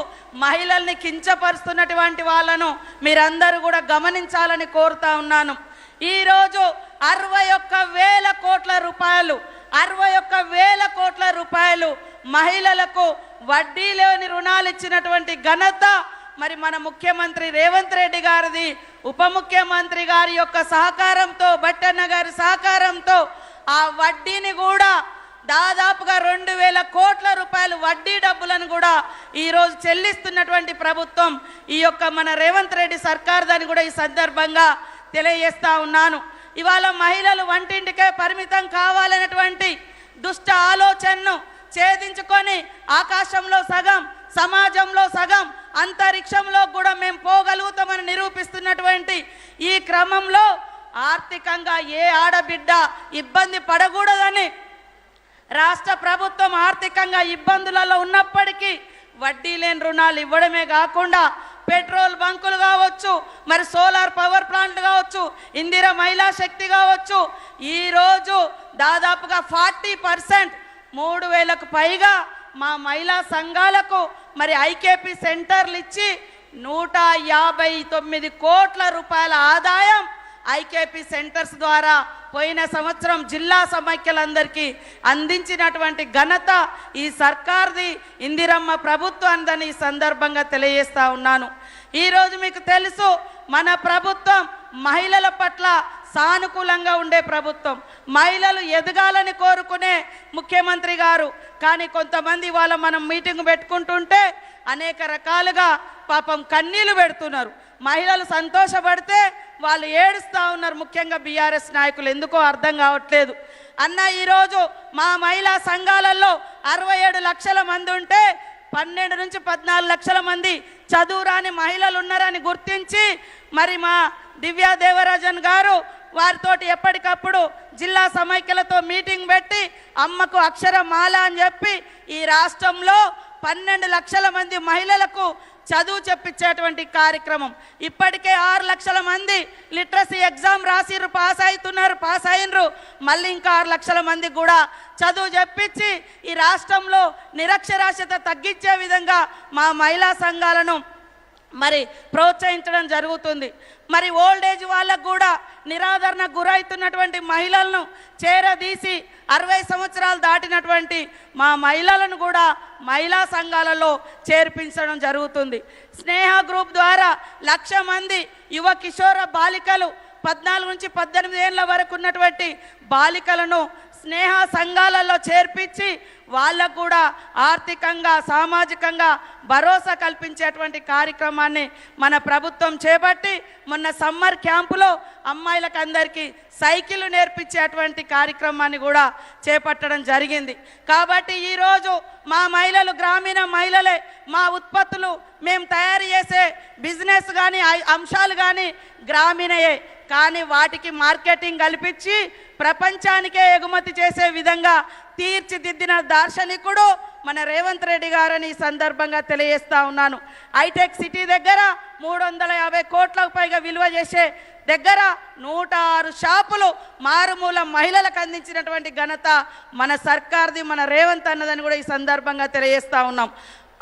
మహిళల్ని కించపరుస్తున్నటువంటి వాళ్ళను మీరందరూ కూడా గమనించాలని కోరుతా ఉన్నాను. ఈరోజు 61,000 కోట్ల రూపాయలు 61,000 కోట్ల రూపాయలు మహిళలకు వడ్డీ లేని రుణాలు ఇచ్చినటువంటి ఘనత మరి మన ముఖ్యమంత్రి రేవంత్ రెడ్డి గారిది. ఉప ముఖ్యమంత్రి గారి యొక్క సహకారంతో, బట్టన్న గారి సహకారంతో ఆ వడ్డీని కూడా దాదాపుగా 2,000 కోట్ల రూపాయలు వడ్డీ డబ్బులను కూడా ఈరోజు చెల్లిస్తున్నటువంటి ప్రభుత్వం ఈ యొక్క మన రేవంత్ రెడ్డి సర్కార్దని కూడా ఈ సందర్భంగా తెలియజేస్తా ఉన్నాను. ఇవాళ మహిళలు వంటింటికే పరిమితం కావాలన్నటువంటి దుష్ట ఆలోచనను ఛేదించుకొని ఆకాశంలో సగం, సమాజంలో సగం, అంతరిక్షంలో కూడా మేము పోగలుగుతామని నిరూపిస్తున్నటువంటి ఈ క్రమంలో ఆర్థికంగా ఏ ఆడబిడ్డ ఇబ్బంది పడకూడదని రాష్ట్ర ప్రభుత్వం ఆర్థికంగా ఇబ్బందులలో ఉన్నప్పటికీ వడ్డీ లేని రుణాలు ఇవ్వడమే కాకుండా పెట్రోల్ బంకులు కావచ్చు, మరి సోలార్ పవర్ ప్లాంట్లు కావచ్చు, ఇందిరా మహిళా శక్తి కావచ్చు, ఈరోజు దాదాపుగా 40% 3,000కు పైగా మా మహిళా సంఘాలకు మరి ఐకేపీ సెంటర్లు ఇచ్చి 159 కోట్ల రూపాయల ఆదాయం ఐకేపీ సెంటర్స్ ద్వారా పోయిన సంవత్సరం జిల్లా సమైక్యలందరికీ అందించినటువంటి ఘనత ఈ సర్కార్ది, ఇందిరమ్మ ప్రభుత్వాన్ని ఈ సందర్భంగా తెలియజేస్తా ఉన్నాను. ఈరోజు మీకు తెలుసు మన ప్రభుత్వం మహిళల పట్ల సానుకూలంగా ఉండే ప్రభుత్వం, మహిళలు ఎదగాలని కోరుకునే ముఖ్యమంత్రి గారు. కానీ కొంతమంది వాళ్ళ మనం మీటింగ్ పెట్టుకుంటుంటే అనేక రకాలుగా పాపం కన్నీళ్లు పెడుతున్నారు. మహిళలు సంతోషపడితే వాళ్ళు ఏడుస్తూ ఉన్నారు. ముఖ్యంగా బీఆర్ఎస్ నాయకులు ఎందుకో అర్థం కావట్లేదు. అన్న ఈరోజు మా మహిళా సంఘాలలో 67 లక్షల మంది ఉంటే 12 నుంచి 14 లక్షల మంది చదువురాని మహిళలు ఉన్నారని గుర్తించి మరి మా దివ్యా దేవరాజన్ గారు వారితోటి ఎప్పటికప్పుడు జిల్లా సమైక్యలతో మీటింగ్ పెట్టి అమ్మకు అక్షరమాల అని చెప్పి ఈ రాష్ట్రంలో 12 లక్షల మంది మహిళలకు చదువు చెప్పించేటువంటి కార్యక్రమం. ఇప్పటికే 6 లక్షల మంది లిటరసీ ఎగ్జామ్ రాసిర్రు, పాస్ అయినరు. మళ్ళీ ఇంకా 6 లక్షల మంది కూడా చదువు చెప్పించి ఈ రాష్ట్రంలో నిరక్షరాస్యత తగ్గించే విధంగా మా మహిళా సంఘాలను మరి ప్రోత్సహించడం జరుగుతుంది. మరి ఓల్డ్ ఏజ్ వాళ్ళకు కూడా నిరాదరణ గురవుతున్నటువంటి మహిళలను చేరదీసి 60 సంవత్సరాలు దాటినటువంటి మా మహిళలను కూడా మహిళా సంఘాలలో చేర్పించడం జరుగుతుంది. స్నేహ గ్రూప్ ద్వారా 1,00,000 మంది యువ కిషోర బాలికలు 14 నుంచి 18 ఏళ్ళ వరకు ఉన్నటువంటి బాలికలను స్నేహ సంఘాలలో చేర్పించి వాళ్ళకు కూడా ఆర్థికంగా సామాజికంగా భరోసా కల్పించేటువంటి కార్యక్రమాన్ని మన ప్రభుత్వం చేపట్టి మొన్న సమ్మర్ క్యాంపులో అమ్మాయిలకు అందరికీ సైకిల్ నేర్పించేటువంటి కార్యక్రమాన్ని కూడా చేపట్టడం జరిగింది. కాబట్టి ఈరోజు మా మహిళలు గ్రామీణ మహిళలే, మా ఉత్పత్తులు మేము తయారు చేసే బిజినెస్ కానీ అంశాలు కానీ గ్రామీణయే. కానీ వాటికి మార్కెటింగ్ కల్పించి ప్రపంచానికే ఎగుమతి చేసే విధంగా తీర్చిదిద్దిన దార్శనికుడు మన రేవంత్ రెడ్డి గారని ఈ సందర్భంగా తెలియజేస్తా ఉన్నాను. హైటెక్ సిటీ దగ్గర 350 కోట్లకు పైగా విలువ చేసే దగ్గర 106 షాపులు మారుమూల మహిళలకు అందించినటువంటి ఘనత మన సర్కార్ది, మన రేవంత్ అన్నదని కూడా ఈ సందర్భంగా తెలియజేస్తా ఉన్నాం.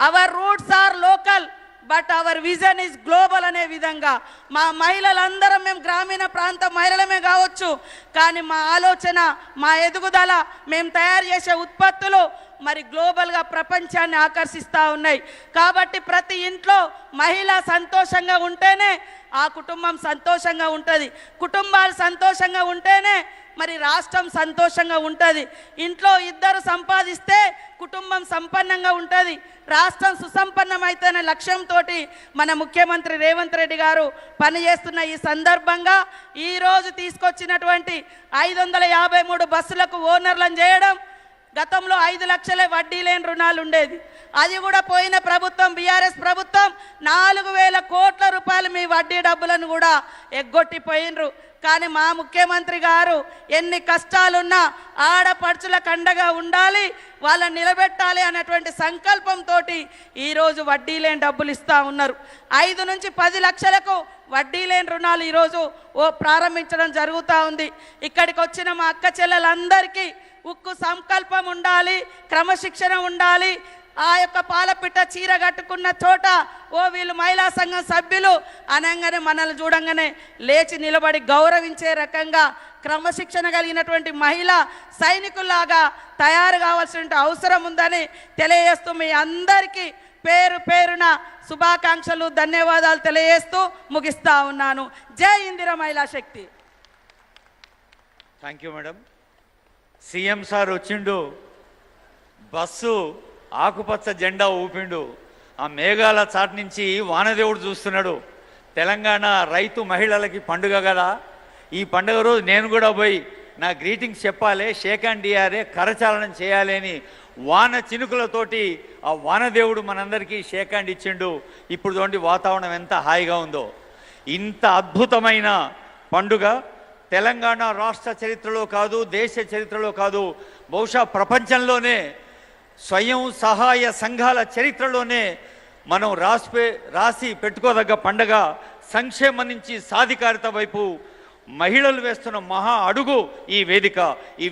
Our roots are local but our vision is global అనే విధంగా మా మహిళలందరం మేము గ్రామీణ ప్రాంత మహిళలమే కావచ్చు, కానీ మా ఆలోచన, మా ఎదుగుదల, మేము తయారు చేసే ఉత్పత్తులు మరి గ్లోబల్గా ప్రపంచాన్ని ఆకర్షిస్తూ ఉన్నాయి. కాబట్టి ప్రతి ఇంట్లో మహిళ సంతోషంగా ఉంటేనే ఆ కుటుంబం సంతోషంగా ఉంటుంది. కుటుంబాలు సంతోషంగా ఉంటేనే మరి రాష్ట్రం సంతోషంగా ఉంటుంది. ఇంట్లో ఇద్దరు సంపాదిస్తే కుటుంబం సంపన్నంగా ఉంటుంది, రాష్ట్రం సుసంపన్నమైతేనే లక్ష్యంతో మన ముఖ్యమంత్రి రేవంత్ రెడ్డి గారు పనిచేస్తున్న ఈ సందర్భంగా ఈరోజు తీసుకొచ్చినటువంటి 553 బస్సులకు ఓనర్లను చేయడం, గతంలో 5 లక్షలే వడ్డీ లేని రుణాలు ఉండేది, అది కూడా పోయిన ప్రభుత్వం బీఆర్ఎస్ ప్రభుత్వం 4,000 కోట్ల రూపాయలు మీ వడ్డీ డబ్బులను కూడా ఎగ్గొట్టిపోయినరు. కానీ మా ముఖ్యమంత్రి గారు ఎన్ని కష్టాలున్నా ఆడపడుచులకు అండగా ఉండాలి, వాళ్ళని నిలబెట్టాలి అనేటువంటి సంకల్పంతో ఈరోజు వడ్డీ లేని డబ్బులు ఇస్తూ ఉన్నారు. 5 నుంచి 10 లక్షలకు వడ్డీ లేని రుణాలు ఈరోజు ప్రారంభించడం జరుగుతూ ఉంది. ఇక్కడికి వచ్చిన మా అక్క చెల్లెలందరికీ ఉక్కు సంకల్పం ఉండాలి, క్రమశిక్షణ ఉండాలి. ఆ యొక్క పాలపిట్ట చీర కట్టుకున్న చోట వీళ్ళు మహిళా సంఘం సభ్యులు అనగానే మనల్ని చూడంగానే లేచి నిలబడి గౌరవించే రకంగా క్రమశిక్షణ కలిగినటువంటి మహిళా సైనికుల్లాగా తయారు కావాల్సిన అవసరం ఉందని తెలియజేస్తూ మీ అందరికీ పేరు పేరున శుభాకాంక్షలు, ధన్యవాదాలు తెలియజేస్తూ ముగిస్తా ఉన్నాను. జై Indira Mahila Shakti. Thank you madam. CM sir వచ్చిండు, బస్సు ఆకుపచ్చ జెండా ఊపిండు, ఆ మేఘాల చాటు నుంచి వానదేవుడు చూస్తున్నాడు. తెలంగాణ రైతు మహిళలకి పండుగ కదా, ఈ పండుగ రోజు నేను కూడా పోయి నా గ్రీటింగ్స్ చెప్పాలి, షేక్ హ్యాండ్ ఇయ్యాలి, కరచాలనం చేయాలి అని వాన చినుకులతోటి ఆ వానదేవుడు మనందరికీ షేక్ హ్యాండ్ ఇచ్చిండు. ఇప్పుడు చూడండి వాతావరణం ఎంత హాయిగా ఉందో. ఇంత అద్భుతమైన పండుగ తెలంగాణ రాష్ట్ర చరిత్రలో కాదు, దేశ చరిత్రలో కాదు, బహుశా ప్రపంచంలోనే స్వయం సహాయ సంఘాల చరిత్రలోనే మనం రాసి పెట్టుకోదగ్గ పండగ. సంక్షేమం నుంచి సాధికారత వైపు మహిళలు వేస్తున్న మహా అడుగు ఈ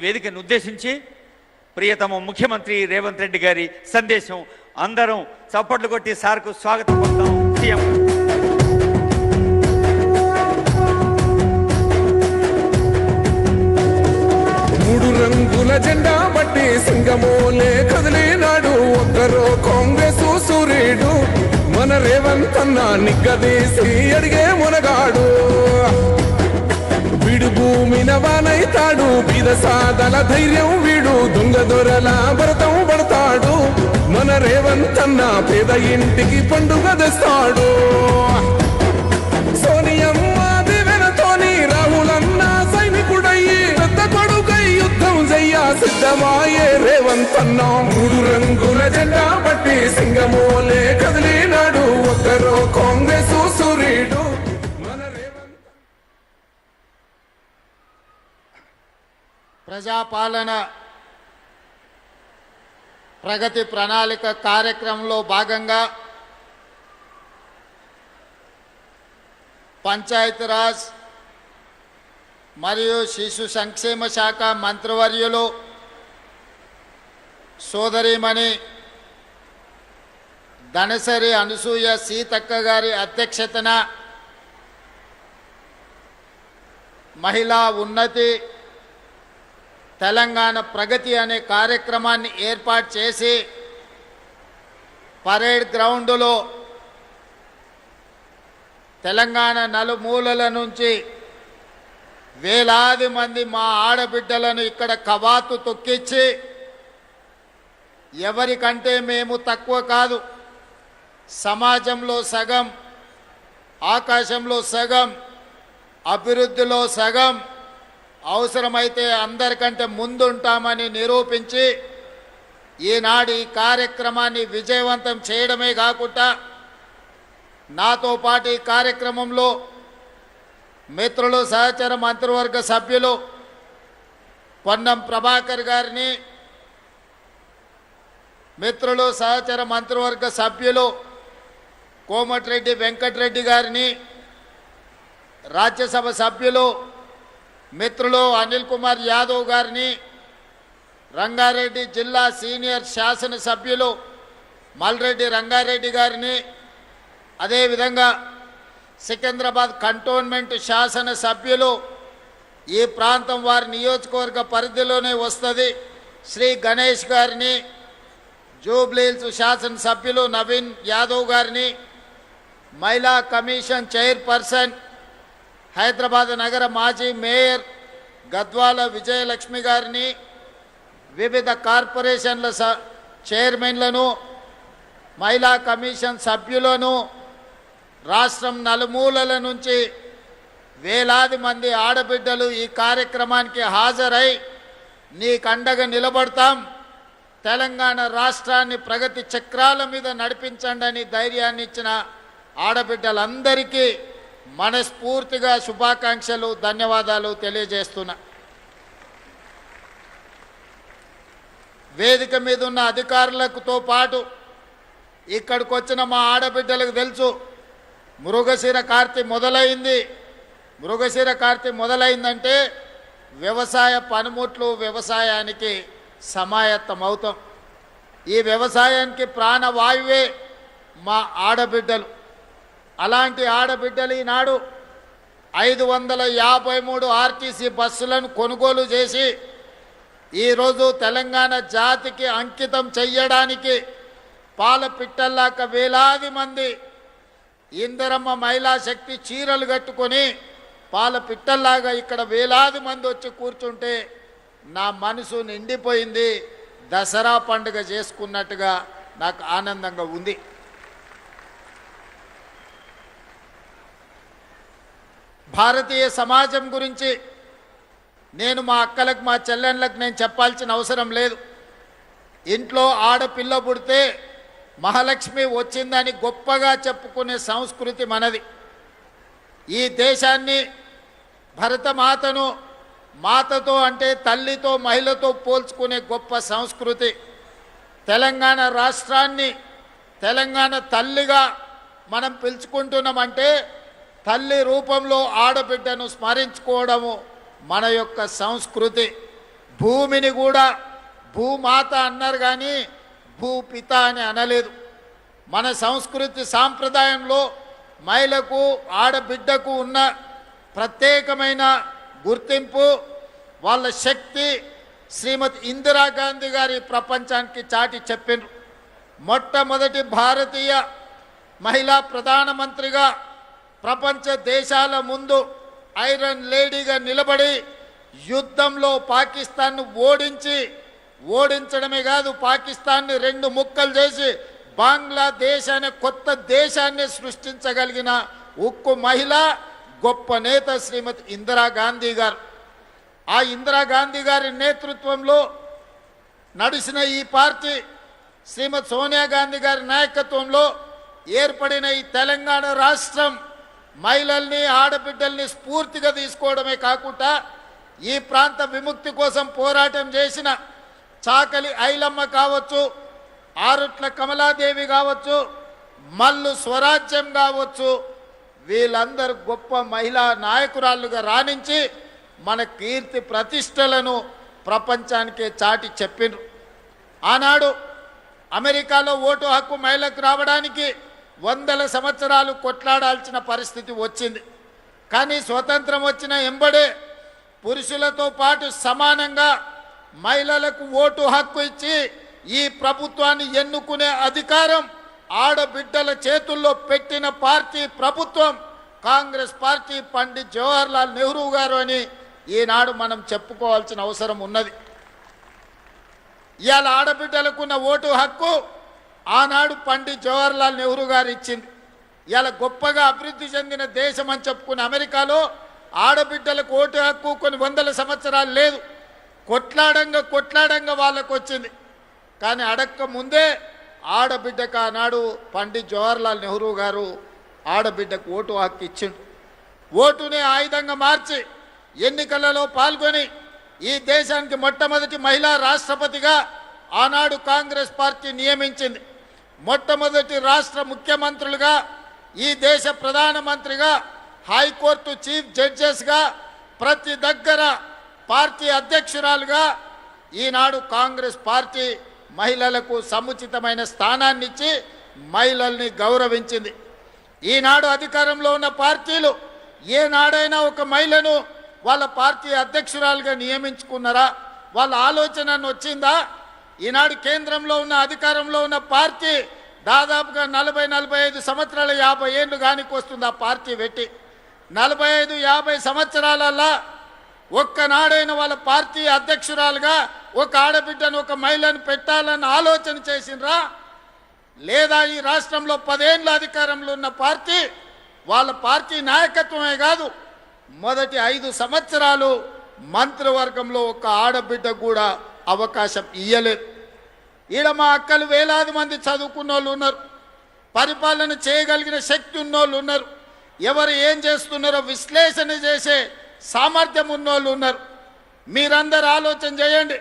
వేదికను ఉద్దేశించి ప్రియతమ ముఖ్యమంత్రి రేవంత్ రెడ్డి గారి సందేశం. అందరం చప్పట్లు కొట్టి సార్కు స్వాగతం పలుకుతాం. సీఎం రంగుల జెండా బట్టి సింగమోలే కదిలినాడు ఒక్కరో కాంగ్రెస్ సూర్యుడు, మన రేవంత్ అన్న నిగ్గదీసి అడిగే మునగాడు. వీడు భూమిన వానైతాడు బీద సాదల ధైర్యం వీడు దొంగ దొరల భరతం పడతాడు మన రేవంతన్న పేద ఇంటికి పండుగ తెస్తాడు సోనియమ్మ దివెనతోని రాహులన్న సైనికుడయ్యి పెద్ద కొడుకై యుద్ధం చెయ్య సిద్ధమాయే రేవంతన్న 3 రంగుల జెండా పట్టి సింగమోలే కదిలినాడు ఒక్కరో కాంగ్రెస్ సూర్యుడు మన రేవంత్ ప్రజాపాలన ప్రగతి ప్రణాళిక కార్యక్రమంలో భాగంగా పంచాయతీరాజ్ మరియు శిశు సంక్షేమ శాఖ మంత్రివర్యులు సోదరిమణి ధనసరి అనసూయ సీతక్క గారి అధ్యక్షతన మహిళా ఉన్నతి తెలంగాణ ప్రగతి అనే కార్యక్రమాన్ని ఏర్పాటు చేసి పరేడ్ గ్రౌండ్లో తెలంగాణ నలుమూలల నుంచి వేలాది మంది మా ఆడబిడ్డలను ఇక్కడ కవాతు తొక్కించి ఎవరికంటే మేము తక్కువ కాదు, సమాజంలో సగం, ఆకాశంలో సగం, అభివృద్ధిలో సగం, అవసరమైతే అందరికంటే ముందుంటామని నిరూపించి ఈనాడు ఈ కార్యక్రమాన్ని విజయవంతం చేయడమే కాకుండా నాతో పాటు ఈ కార్యక్రమంలో మిత్రులు సహచర మంత్రివర్గ సభ్యులు పొన్నం ప్రభాకర్ గారిని, మిత్రులు సహచర మంత్రివర్గ సభ్యులు కోమటిరెడ్డి వెంకటరెడ్డి గారిని, రాజ్యసభ సభ్యులు మిత్రులు అనిల్ కుమార్ యాదవ్ గారిని, రంగారెడ్డి జిల్లా సీనియర్ శాసనసభ్యులు మల్రెడ్డి రంగారెడ్డి గారిని, అదేవిధంగా సికింద్రాబాద్ కంటోన్మెంట్ శాసనసభ్యులు ఈ ప్రాంతం వారి నియోజకవర్గ పరిధిలోనే వస్తుంది శ్రీ గణేష్ గారిని, జూబ్లీహిల్స్ శాసనసభ్యులు నవీన్ యాదవ్ గారిని, మహిళా కమిషన్ చైర్పర్సన్ హైదరాబాద్ నగర మాజీ మేయర్ గద్వాల విజయలక్ష్మి గారిని, వివిధ కార్పొరేషన్ల చైర్మన్లను, మహిళా కమిషన్ సభ్యులను, రాష్ట్రం నలుమూలల నుంచి వేలాది మంది ఆడబిడ్డలు ఈ కార్యక్రమానికి హాజరై నీకండగా నిలబడతాం, తెలంగాణ రాష్ట్రాన్ని ప్రగతి చక్రాల మీద నడిపించండి అని ధైర్యాన్ని ఇచ్చిన ఆడబిడ్డలందరికీ మనస్ఫూర్తిగా శుభాకాంక్షలు, ధన్యవాదాలు తెలియజేస్తున్నా. వేదిక మీద ఉన్న అధికారులతో పాటు ఇక్కడికి వచ్చిన మా ఆడబిడ్డలకు తెలుసు మృగశిర కార్తె మొదలైంది. మృగశిర కార్తె మొదలైందంటే వ్యవసాయ పనిముట్లు వ్యవసాయానికి సమాయత్తమవుతాం. ఈ వ్యవసాయానికి ప్రాణవాయువే మా ఆడబిడ్డలు. అలాంటి ఆడబిడ్డలు ఈనాడు 553 ఆర్టీసీ బస్సులను కొనుగోలు చేసి ఈరోజు తెలంగాణ జాతికి అంకితం చెయ్యడానికి పాల పిట్టల్లాక వేలాది మంది ఇందిరమ్మ మహిళా శక్తి చీరలు కట్టుకొని పాల పిట్టల్లాగా ఇక్కడ వేలాది మంది వచ్చి కూర్చుంటే నా మనసు నిండిపోయింది. దసరా పండుగ చేసుకున్నట్టుగా నాకు ఆనందంగా ఉంది. భారతీయ సమాజం గురించి నేను మా అక్కలకు మా చెల్లెళ్ళకు నేను చెప్పాల్సిన అవసరం లేదు. ఇంట్లో ఆడపిల్ల పుడితే మహాలక్ష్మి వచ్చిందని గొప్పగా చెప్పుకునే సంస్కృతి మనది. ఈ దేశాన్ని భరతమాతను మాతతో అంటే తల్లితో మహిళతో పోల్చుకునే గొప్ప సంస్కృతి. తెలంగాణ రాష్ట్రాన్ని తెలంగాణ తల్లిగా మనం పిలుచుకుంటున్నామంటే తల్లి రూపంలో ఆడబిడ్డను స్మరించుకోవడము మన యొక్క సంస్కృతి. భూమిని కూడా భూమాత అన్నారు కానీ భూపిత అని అనలేదు. మన సంస్కృతి సాంప్రదాయంలో మహిళకు ఆడబిడ్డకు ఉన్న ప్రత్యేకమైన గుర్తింపు, వాళ్ళ శక్తి శ్రీమతి ఇందిరాగాంధీ గారి ప్రపంచానికి చాటి చెప్పినారు. మొట్టమొదటి భారతీయ మహిళా ప్రధానమంత్రిగా ప్రపంచ దేశాల ముందు ఐరన్ లేడీగా నిలబడి యుద్ధంలో పాకిస్తాన్ను ఓడించడమే కాదు, పాకిస్తాన్ని 2 ముక్కలు చేసి బంగ్లాదేశ్ అనే కొత్త దేశాన్ని సృష్టించగలిగిన ఉక్కు మహిళ, గొప్ప నేత శ్రీమతి ఇందిరాగాంధీ గారు. ఆ ఇందిరాగాంధీ గారి నేతృత్వంలో నడిచిన ఈ పార్టీ శ్రీమతి సోనియా గాంధీ గారి నాయకత్వంలో ఏర్పడిన ఈ తెలంగాణ రాష్ట్రం మహిళల్ని, ఆడబిడ్డల్ని స్ఫూర్తిగా తీసుకోవడమే కాకుండా ఈ ప్రాంత విముక్తి కోసం పోరాటం చేసిన చాకలి ఐలమ్మ కావచ్చు, ఆరుట్ల కమలాదేవి కావచ్చు, మల్లు స్వరాజ్యం కావచ్చు, వీళ్ళందరూ గొప్ప మహిళా నాయకురాళ్ళుగా రాణించి మన కీర్తి ప్రతిష్టలను ప్రపంచానికే చాటి చెప్పిండ్రు. ఆనాడు అమెరికాలో ఓటు హక్కు మహిళకు రావడానికి 100 సంవత్సరాలు కొట్లాడాల్సిన పరిస్థితి వచ్చింది. కానీ స్వతంత్రం వచ్చిన ఎంబడే పురుషులతో పాటు సమానంగా మహిళలకు ఓటు హక్కు ఇచ్చి ఈ ప్రభుత్వాన్ని ఎన్నుకునే అధికారం ఆడబిడ్డల చేతుల్లో పెట్టిన పార్టీ ప్రభుత్వం కాంగ్రెస్ పార్టీ. పండిత్ జవహర్లాల్ నెహ్రూ గారు అని ఈనాడు మనం చెప్పుకోవాల్సిన అవసరం ఉన్నది. ఇవాళ ఆడబిడ్డలకున్న ఓటు హక్కు ఆనాడు పండిత్ జవహర్లాల్ నెహ్రూ గారు ఇచ్చింది. ఇవాళ గొప్పగా అభివృద్ధి చెందిన దేశం అని చెప్పుకున్న అమెరికాలో ఆడబిడ్డలకు ఓటు హక్కు కొన్ని 100 సంవత్సరాలు లేదు. కొట్లాడంగా వాళ్ళకు వచ్చింది. కానీ అడక్క ముందే ఆడబిడ్డకు ఆనాడు పండిత్ జవహర్లాల్ నెహ్రూ గారు ఆడబిడ్డకు ఓటు హక్కు ఇచ్చిండు. ఓటుని ఆయుధంగా మార్చి ఎన్నికలలో పాల్గొని ఈ దేశానికి మొట్టమొదటి మహిళా రాష్ట్రపతిగా ఆనాడు కాంగ్రెస్ పార్టీ నియమించింది. మొట్టమొదటి రాష్ట్ర ముఖ్యమంత్రులుగా, ఈ దేశ ప్రధానమంత్రిగా, హైకోర్టు చీఫ్ జడ్జెస్గా, ప్రతి దగ్గర పార్టీ అధ్యక్షురాలుగా ఈనాడు కాంగ్రెస్ పార్టీ మహిళలకు సముచితమైన స్థానాన్ని ఇచ్చి మహిళల్ని గౌరవించింది. ఈనాడు అధికారంలో ఉన్న పార్టీలు ఏనాడైనా ఒక మహిళను వాళ్ళ పార్టీ అధ్యక్షురాలుగా నియమించుకున్నారా? వాళ్ళ ఆలోచన వచ్చిందా? ఈనాడు కేంద్రంలో ఉన్న అధికారంలో ఉన్న పార్టీ దాదాపుగా 40-45 సంవత్సరాల 50 ఏళ్ళు కానికి వస్తుంది. ఆ పార్టీ పెట్టి 45-50 సంవత్సరాలల్లా ఒక్కనాడైన వాళ్ళ పార్టీ అధ్యక్షురాలుగా ఒక ఆడబిడ్డను, ఒక మహిళను పెట్టాలని ఆలోచన చేసినరా? లేదా ఈ రాష్ట్రంలో 10 ఏళ్ళ అధికారంలో ఉన్న పార్టీ వాళ్ళ పార్టీ నాయకత్వమే కాదు, మొదటి 5 సంవత్సరాలు మంత్రివర్గంలో ఒక ఆడబిడ్డ కూడా అవకాశం ఇయ్యలేదు. ఈడ మా అక్కలు వేలాది మంది చదువుకున్న వాళ్ళు ఉన్నారు, పరిపాలన చేయగలిగిన శక్తి ఉన్నోళ్ళు ఉన్నారు, ఎవరు ఏం చేస్తున్నారో విశ్లేషణ చేసే సామర్థ్యం ఉన్నోళ్ళు ఉన్నారు. మీరందరూ ఆలోచన చేయండి.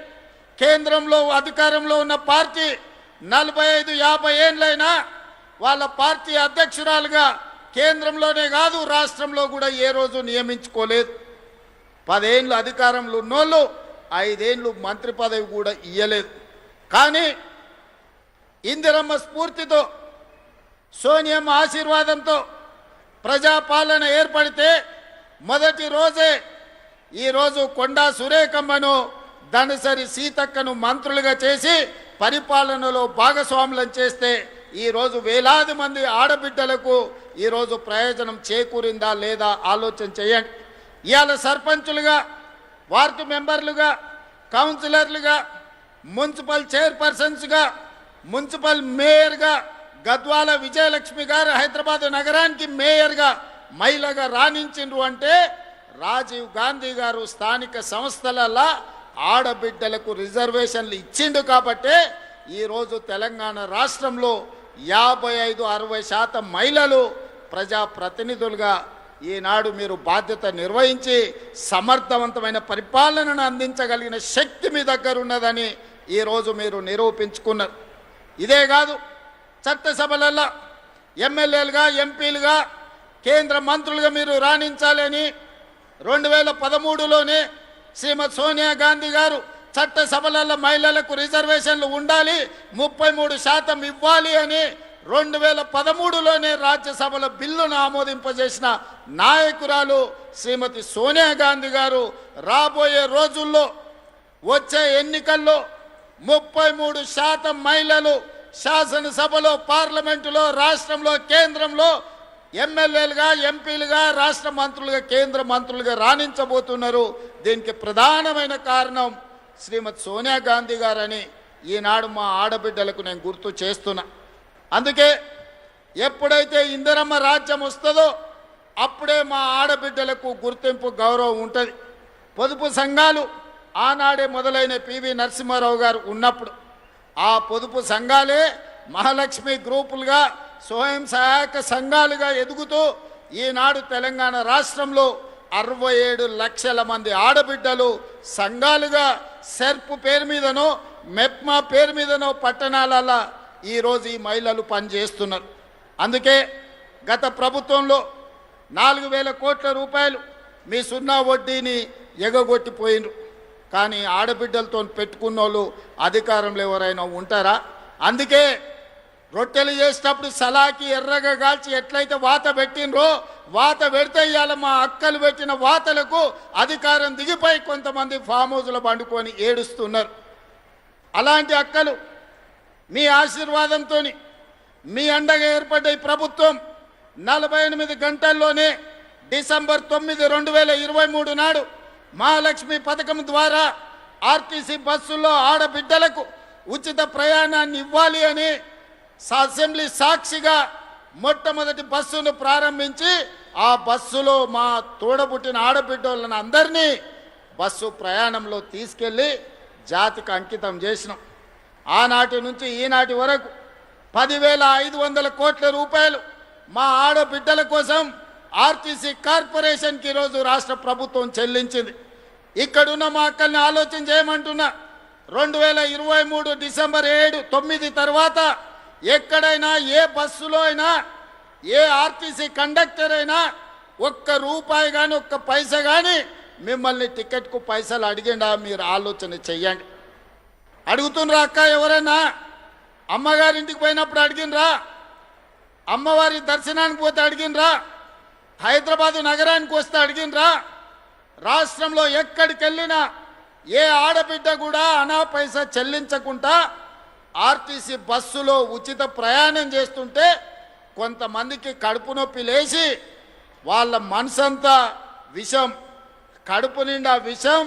కేంద్రంలో అధికారంలో ఉన్న పార్టీ 45-50 ఏళ్ళైనా వాళ్ళ పార్టీ అధ్యక్షురాలుగా కేంద్రంలోనే కాదు రాష్ట్రంలో కూడా ఏ రోజు నియమించుకోలేదు. 10 ఏళ్ళు అధికారంలో ఉన్నోళ్ళు 5 ఏళ్ళు మంత్రి పదవి కూడా ఇయ్యలేదు. కానీ ఇందిరమ్మ స్ఫూర్తితో, సోనియమ్మ ఆశీర్వాదంతో ప్రజాపాలన ఏర్పడితే మొదటి రోజే ఈరోజు కొండా సురేఖమ్మను, ధనసరి సీతక్కను మంత్రులుగా చేసి పరిపాలనలో భాగస్వాములను చేస్తే ఈరోజు వేలాది మంది ఆడబిడ్డలకు ఈరోజు ప్రయోజనం చేకూరిందా లేదా ఆలోచన చేయండి. ఇవాళ సర్పంచులుగా, వార్డు మెంబర్లుగా, కౌన్సిలర్లుగా, మున్సిపల్ చైర్పర్సన్స్గా, మున్సిపల్ మేయర్గా గద్వాల విజయలక్ష్మి గారు హైదరాబాద్ నగరానికి మేయర్గా మహిళగా రాణించిండ్రు అంటే రాజీవ్ గాంధీ గారు స్థానిక సంస్థలలో ఆడబిడ్డలకు రిజర్వేషన్లు ఇచ్చిండు కాబట్టే ఈరోజు తెలంగాణ రాష్ట్రంలో 55-60% మహిళలు ప్రజాప్రతినిధులుగా ఈనాడు మీరు బాధ్యత నిర్వహించి సమర్థవంతమైన పరిపాలనను అందించగలిగిన శక్తి మీ దగ్గర ఉన్నదని ఈరోజు మీరు నిరూపించుకున్నారు. ఇదే కాదు, చట్టసభలలో ఎమ్మెల్యేలుగా, ఎంపీలుగా, కేంద్ర మంత్రులుగా మీరు రాణించాలని 2013లోనే శ్రీమతి సోనియా గాంధీ గారు చట్టసభలలో మహిళలకు రిజర్వేషన్లు ఉండాలి, 33% ఇవ్వాలి అని 2013లోనే రాజ్యసభలో బిల్లును ఆమోదింపజేసిన నాయకురాలు శ్రీమతి సోనియా గాంధీ గారు రాబోయే రోజుల్లో వచ్చే ఎన్నికల్లో 33% మహిళలు శాసనసభలో, పార్లమెంటులో, రాష్ట్రంలో, కేంద్రంలో ఎమ్మెల్యేలుగా, ఎంపీలుగా, రాష్ట్ర మంత్రులుగా, కేంద్ర మంత్రులుగా రాణించబోతున్నారు. దీనికి ప్రధానమైన కారణం శ్రీమతి సోనియా గాంధీ గారని ఈనాడు మా ఆడబిడ్డలకు నేను గుర్తు చేస్తున్నా. అందుకే ఎప్పుడైతే ఇందిరమ్మ రాజ్యం వస్తుందో అప్పుడే మా ఆడబిడ్డలకు గుర్తింపు, గౌరవం ఉంటుంది. పొదుపు సంఘాలు ఆనాడే మొదలైన పివి నరసింహారావు గారు ఉన్నప్పుడు ఆ పొదుపు సంఘాలే మహాలక్ష్మి గ్రూపులుగా, స్వయం సహాయక సంఘాలుగా ఎదుగుతూ ఈనాడు తెలంగాణ రాష్ట్రంలో 67 లక్షల మంది ఆడబిడ్డలు సంఘాలుగా సెర్ప్ పేరు మీదనో, మెప్మా పేరు మీదనో పట్టణాలలో ఈరోజు ఈ మహిళలు పనిచేస్తున్నారు. అందుకే గత ప్రభుత్వంలో 4,000 కోట్ల రూపాయలు మీ సున్నా వడ్డీని ఎగగొట్టిపోయినరు. కానీ ఆడబిడ్డలతో పెట్టుకున్న వాళ్ళు అధికారంలో ఎవరైనా ఉంటారా? అందుకే రొట్టెలు చేసేటప్పుడు సలాకి ఎర్రగా కాల్చి ఎట్లయితే వాత పెట్టినరో, వాత పెడితే ఇవాళ మా అక్కలు పెట్టిన వాతలకు అధికారం దిగిపోయి కొంతమంది ఫామ్ హౌస్లో పండుకొని ఏడుస్తున్నారు. అలాంటి అక్కలు మీ ఆశీర్వాదంతో మీ అండగా ఏర్పడ్డ ఈ ప్రభుత్వం 48 గంటల్లోనే డిసెంబర్ 9, 2023 నాడు మహాలక్ష్మి పథకం ద్వారా ఆర్టీసీ బస్సుల్లో ఆడబిడ్డలకు ఉచిత ప్రయాణాన్ని ఇవ్వాలి అని అసెంబ్లీ సాక్షిగా మొట్టమొదటి బస్సును ప్రారంభించి ఆ బస్సులో మా తోడబుట్టిన ఆడబిడ్డలను అందరినీ బస్సు ప్రయాణంలో తీసుకెళ్ళి జాతికి అంకితం చేసినాం. ఆనాటి నుంచి ఈనాటి వరకు 10,500 కోట్ల రూపాయలు మా ఆడబిడ్డల కోసం ఆర్టీసీ కార్పొరేషన్కి ఈరోజు రాష్ట్ర ప్రభుత్వం చెల్లించింది. ఇక్కడున్న మా అక్కల్ని ఆలోచన చేయమంటున్నా. 2023 డిసెంబర్ 7, 9 తర్వాత ఎక్కడైనా ఏ బస్సులో అయినా ఏ ఆర్టీసీ కండక్టర్ అయినా ఒక్క రూపాయి కానీ ఒక్క పైసా కానీ మిమ్మల్ని టికెట్కు పైసలు అడిగిండా? మీరు ఆలోచన చెయ్యండి. అడుగుతుండ్రా అక్క? ఎవరైనా అమ్మగారింటికి పోయినప్పుడు అడిగినరా? అమ్మవారి దర్శనానికి పోతే అడిగినరా? హైదరాబాదు నగరానికి వస్తే అడిగినరా? రాష్ట్రంలో ఎక్కడికి వెళ్ళినా ఏ ఆడబిడ్డ కూడా అనా పైసా చెల్లించకుండా ఆర్టీసీ బస్సులో ఉచిత ప్రయాణం చేస్తుంటే కొంతమందికి కడుపు నొప్పి లేచి వాళ్ళ మనసంతా విషం, కడుపు నిండా విషం,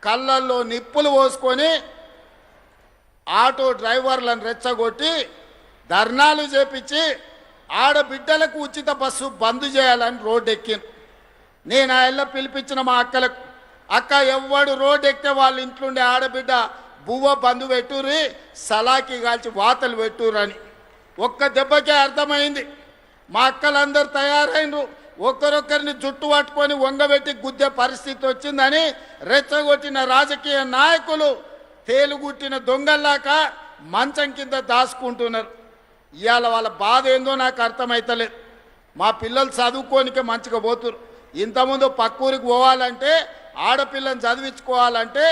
కళ్ళల్లో నిప్పులు పోసుకొని ఆటో డ్రైవర్లను రెచ్చగొట్టి ధర్నాలు చేపించి ఆడబిడ్డలకు ఉచిత బస్సు బంద్ చేయాలని రోడ్డు ఎక్కింది. నేను ఆ ఇళ్ళ పిలిపించిన మా అక్కలకు, అక్క ఎవ్వడు రోడ్డు ఎక్కితే వాళ్ళ ఇంట్లోండే ఆడబిడ్డ బువ్వ బంధు పెట్టుర్రి, సలాకి కాల్చి వాతలు పెట్టుర్రని. ఒక్క దెబ్బకే అర్థమైంది. మా అక్కలందరూ తయారైనరు. ఒకరొకరిని జుట్టు పట్టుకొని వంగబెట్టి గుద్దే పరిస్థితి వచ్చిందని రెచ్చగొట్టిన రాజకీయ నాయకులు తేలుగుట్టిన దొంగల్లాక మంచం కింద దాచుకుంటున్నారు. ఇవాళ వాళ్ళ బాధ ఏందో నాకు అర్థమవుతలేదు. మా పిల్లలు చదువుకోనికే మంచిగా పోతురు. ఇంతకుముందు పక్కూరికి పోవాలంటే, ఆడపిల్లని చదివించుకోవాలంటే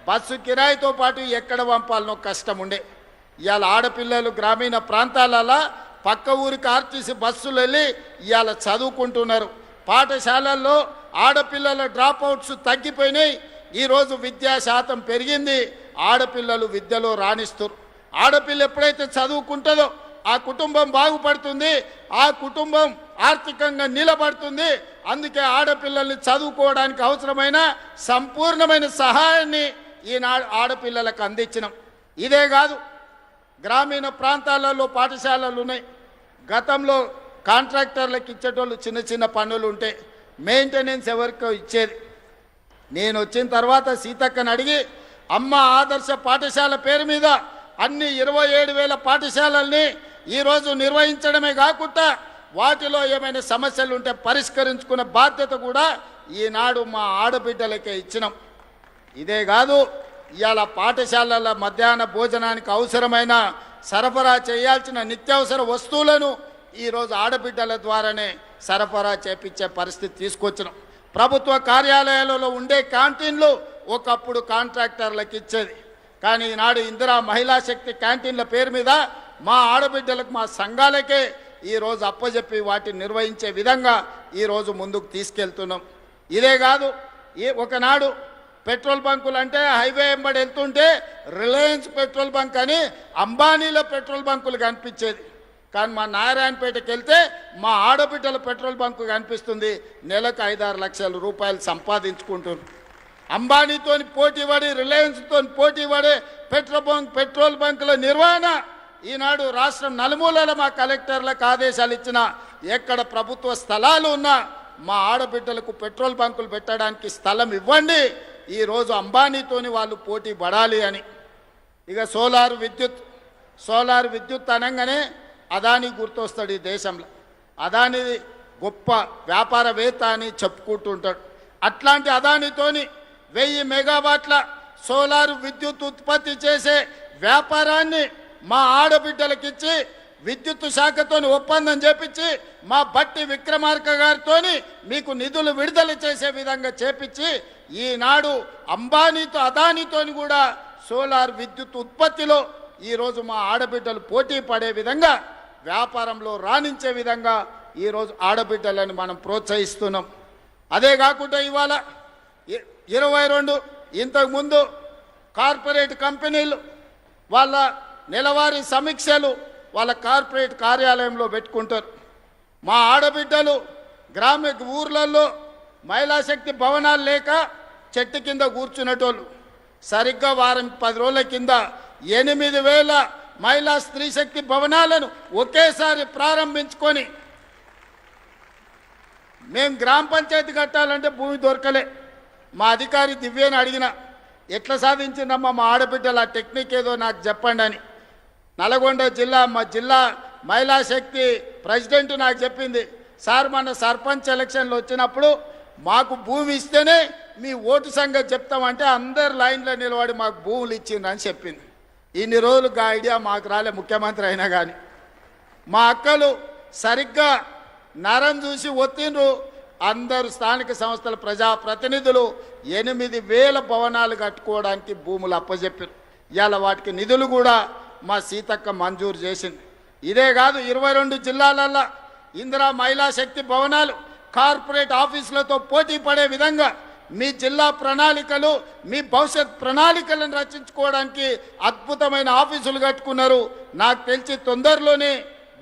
బస్సు కిరాయితో పాటు ఎక్కడ పంపాలనో కష్టం ఉండే. ఇవాళ ఆడపిల్లలు గ్రామీణ ప్రాంతాలలో పక్క ఊరికి ఆర్టీసీ బస్సులు వెళ్ళి ఇవాళ చదువుకుంటున్నారు. పాఠశాలల్లో ఆడపిల్లల డ్రాప్ అవుట్స్ తగ్గిపోయినాయి. ఈరోజు విద్యా శాతం పెరిగింది. ఆడపిల్లలు విద్యలో రాణిస్తారు. ఆడపిల్ల ఎప్పుడైతే చదువుకుంటుందో ఆ కుటుంబం బాగుపడుతుంది, ఆ కుటుంబం ఆర్థికంగా నిలబడుతుంది. అందుకే ఆడపిల్లల్ని చదువుకోవడానికి అవసరమైన సంపూర్ణమైన సహాయాన్ని ఈనాడు ఆడపిల్లలకు అందించినాం. ఇదే కాదు, గ్రామీణ ప్రాంతాలలో పాఠశాలలు ఉన్నాయి. గతంలో కాంట్రాక్టర్లకు ఇచ్చేటోళ్ళు చిన్న చిన్న పనులు ఉంటే మెయింటెనెన్స్ ఎవరికో ఇచ్చేది. నేను వచ్చిన తర్వాత సీతక్కని అడిగి అమ్మ ఆదర్శ పాఠశాల పేరు మీద అన్ని 27,000 పాఠశాలల్ని ఈరోజు నిర్వహించడమే కాకుండా వాటిలో ఏమైనా సమస్యలు ఉంటే పరిష్కరించుకునే బాధ్యత కూడా ఈనాడు మా ఆడబిడ్డలకే ఇచ్చినాం. ఇదే కాదు, ఇవాళ పాఠశాలల మధ్యాహ్న భోజనానికి అవసరమైన సరఫరా చేయాల్సిన నిత్యావసర వస్తువులను ఈరోజు ఆడబిడ్డల ద్వారానే సరఫరా చేపించే పరిస్థితి తీసుకొచ్చినాం. ప్రభుత్వ కార్యాలయాలలో ఉండే క్యాంటీన్లు ఒకప్పుడు కాంట్రాక్టర్లకు ఇచ్చేది. కానీ ఈనాడు ఇందిరా మహిళా శక్తి క్యాంటీన్ల పేరు మీద మా ఆడబిడ్డలకు, మా సంఘాలకే ఈరోజు అప్పచెప్పి వాటిని నిర్వహించే విధంగా ఈరోజు ముందుకు తీసుకెళ్తున్నాం. ఇదే కాదు, ఒకనాడు పెట్రోల్ బంకులు అంటే హైవే వెంబడి వెళ్తుంటే రిలయన్స్ పెట్రోల్ బంక్ అని అంబానీలో పెట్రోల్ బంకులు కనిపించేది. కానీ మా నారాయణపేటకి వెళ్తే మా ఆడబిడ్డల పెట్రోల్ బంకు కనిపిస్తుంది, నెలకు 5-6 లక్షల రూపాయలు సంపాదించుకుంటున్నారు. అంబానీతో పోటీపడి, రిలయన్స్తో పోటీపడే పెట్రోల్ బంకుల నిర్వహణ ఈనాడు రాష్ట్రం నలుమూలల మా కలెక్టర్లకు ఆదేశాలు ఇచ్చిన, ఎక్కడ ప్రభుత్వ స్థలాలు ఉన్నా మా ఆడబిడ్డలకు పెట్రోల్ బంకులు పెట్టడానికి స్థలం ఇవ్వండి, ఈరోజు అంబానీతోని వాళ్ళు పోటీ పడాలి అని. ఇక సోలార్ విద్యుత్ అనగానే అదానీ గుర్తొస్తాడు ఈ దేశంలో. అదానీ గొప్ప వ్యాపారవేత్త అని చెప్పుకుంటుంటాడు. అట్లాంటి అదానీతోని 1000 మెగావాట్ల సోలార్ విద్యుత్ ఉత్పత్తి చేసే వ్యాపారాన్ని మా ఆడబిడ్డలకిచ్చి విద్యుత్ శాఖతో ఒప్పందం చేపించి మా బట్టి విక్రమార్క గారితో మీకు నిధులు విడుదల చేసే విధంగా చేపించి ఈనాడు అంబానీతో అదానీతోని కూడా సోలార్ విద్యుత్ ఉత్పత్తిలో ఈరోజు మా ఆడబిడ్డలు పోటీ పడే విధంగా, వ్యాపారంలో రాణించే విధంగా ఈరోజు ఆడబిడ్డలను మనం ప్రోత్సహిస్తున్నాం. అదే కాకుండా ఇవాళ 22 ఇంతకుముందు కార్పొరేట్ కంపెనీలు వాళ్ళ నెలవారీ సమీక్షలు వాళ్ళ కార్పొరేట్ కార్యాలయంలో పెట్టుకుంటారు. మా ఆడబిడ్డలు ఊర్లలో మహిళా శక్తి భవనాలు లేక చెట్టు కింద కూర్చునేటోళ్ళు. సరిగ్గా వారం 10 రోజుల కింద 8,000 మహిళా స్త్రీ శక్తి భవనాలను ఒకేసారి ప్రారంభించుకొని, మేము గ్రామ పంచాయతీ కట్టాలంటే భూమి దొరకలే. మా అధికారి దివ్యని అడిగిన, ఎట్లా సాధించిందమ్మా మా ఆడబిడ్డల టెక్నిక్ ఏదో నాకు చెప్పండి అని. నల్గొండ మా జిల్లా మహిళా శక్తి ప్రెసిడెంట్ నాకు చెప్పింది, సార్ మన సర్పంచ్ ఎలక్షన్లు వచ్చినప్పుడు మాకు భూమి ఇస్తేనే మీ ఓటు సంగతి చెప్తామంటే అందరు లైన్లో నిలబడి మాకు భూములు ఇచ్చిండ్రు అని చెప్పింది. ఇన్ని రోజులు ఆ ఐడియా మాకు రాలే, ముఖ్యమంత్రి అయినా కానీ. మా అక్కలు సరిగ్గా నరం చూసి ఒత్తిండ్రు. అందరు స్థానిక సంస్థల ప్రజాప్రతినిధులు 8,000 భవనాలు కట్టుకోవడానికి భూములు అప్పచెప్పారు. ఇవాళ వాటికి నిధులు కూడా మా సీతక్క మంజూరు చేసింది. ఇదే కాదు, 22 జిల్లాలల్లో ఇందిరా మహిళా శక్తి భవనాలు కార్పొరేట్ ఆఫీసులతో పోటీ పడే విధంగా మీ జిల్లా ప్రణాళికలు, మీ భవిష్యత్ ప్రణాళికలను రచించుకోవడానికి అద్భుతమైన ఆఫీసులు కట్టుకున్నారు. నాకు తెలిసి తొందరలోనే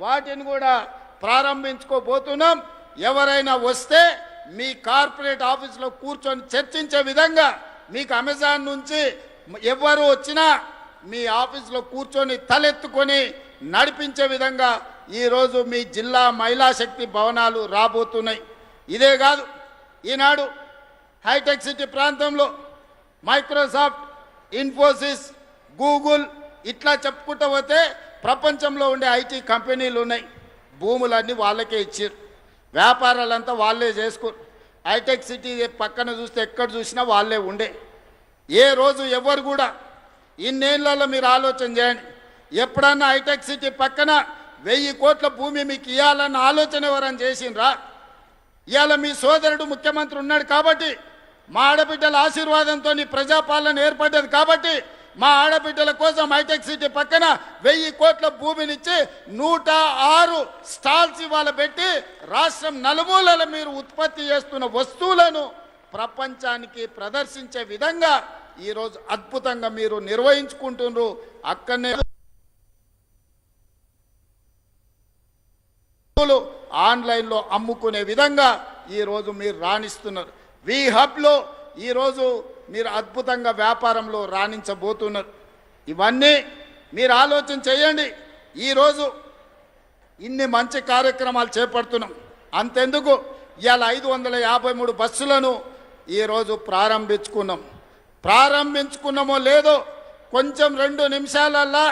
వాటిని కూడా ప్రారంభించుకోబోతున్నాం. ఎవరైనా వస్తే మీ కార్పొరేట్ ఆఫీసులో కూర్చొని చర్చించే విధంగా, మీకు అమెజాన్ నుంచి ఎవరు వచ్చినా మీ ఆఫీసులో కూర్చొని తలెత్తుకొని నడిపించే విధంగా ఈరోజు మీ జిల్లా మహిళా శక్తి భవనాలు రాబోతున్నాయి. ఇదే కాదు, ఈనాడు హైటెక్ సిటీ ప్రాంతంలో మైక్రోసాఫ్ట్, ఇన్ఫోసిస్, గూగుల్ ఇట్లా చెప్పుకుంటూ పోతే ప్రపంచంలో ఉండే ఐటీ కంపెనీలు ఉన్నాయి. భూములన్నీ వాళ్ళకే ఇచ్చారు, వ్యాపారాలంతా వాళ్ళే చేసుకోరు. హైటెక్ సిటీ పక్కన చూస్తే ఎక్కడ చూసినా వాళ్ళే ఉండే. ఏ రోజు ఎవరు కూడా ఇన్నేళ్లలో మీరు ఆలోచన చేయండి, ఎప్పుడన్నా హైటెక్ సిటీ పక్కన 1000 కోట్ల భూమి మీకు ఇవ్వాలన్న ఆలోచన ఎవరని చేసిండ్రా? ఇవాళ మీ సోదరుడు ముఖ్యమంత్రి ఉన్నాడు కాబట్టి, మా ఆడబిడ్డల ఆశీర్వాదంతో ప్రజాపాలన ఏర్పడ్డది కాబట్టి, మా ఆడబిడ్డల కోసం హైటెక్ సిటీ పక్కన 1000 కోట్ల భూమినిచ్చి 106 స్టాల్స్ ఇవాళ పెట్టి రాష్ట్రం నలుమూలల మీరు ఉత్పత్తి చేస్తున్న వస్తువులను ప్రపంచానికి ప్రదర్శించే విధంగా ఈరోజు అద్భుతంగా మీరు నిర్వహించుకుంటున్నారు. అక్కడనే ఆన్లైన్లో అమ్ముకునే విధంగా ఈరోజు మీరు రాణిస్తున్నారు. వి హబ్లో ఈరోజు మీరు అద్భుతంగా వ్యాపారంలో రాణించబోతున్నారు. ఇవన్నీ మీరు ఆలోచన చేయండి. ఈరోజు ఇన్ని మంచి కార్యక్రమాలు చేపడుతున్నాం. అంతెందుకు, ఇవాళ 553 బస్సులను ఈరోజు ప్రారంభించుకున్నామో లేదో కొంచెం 2 నిమిషాలల్లా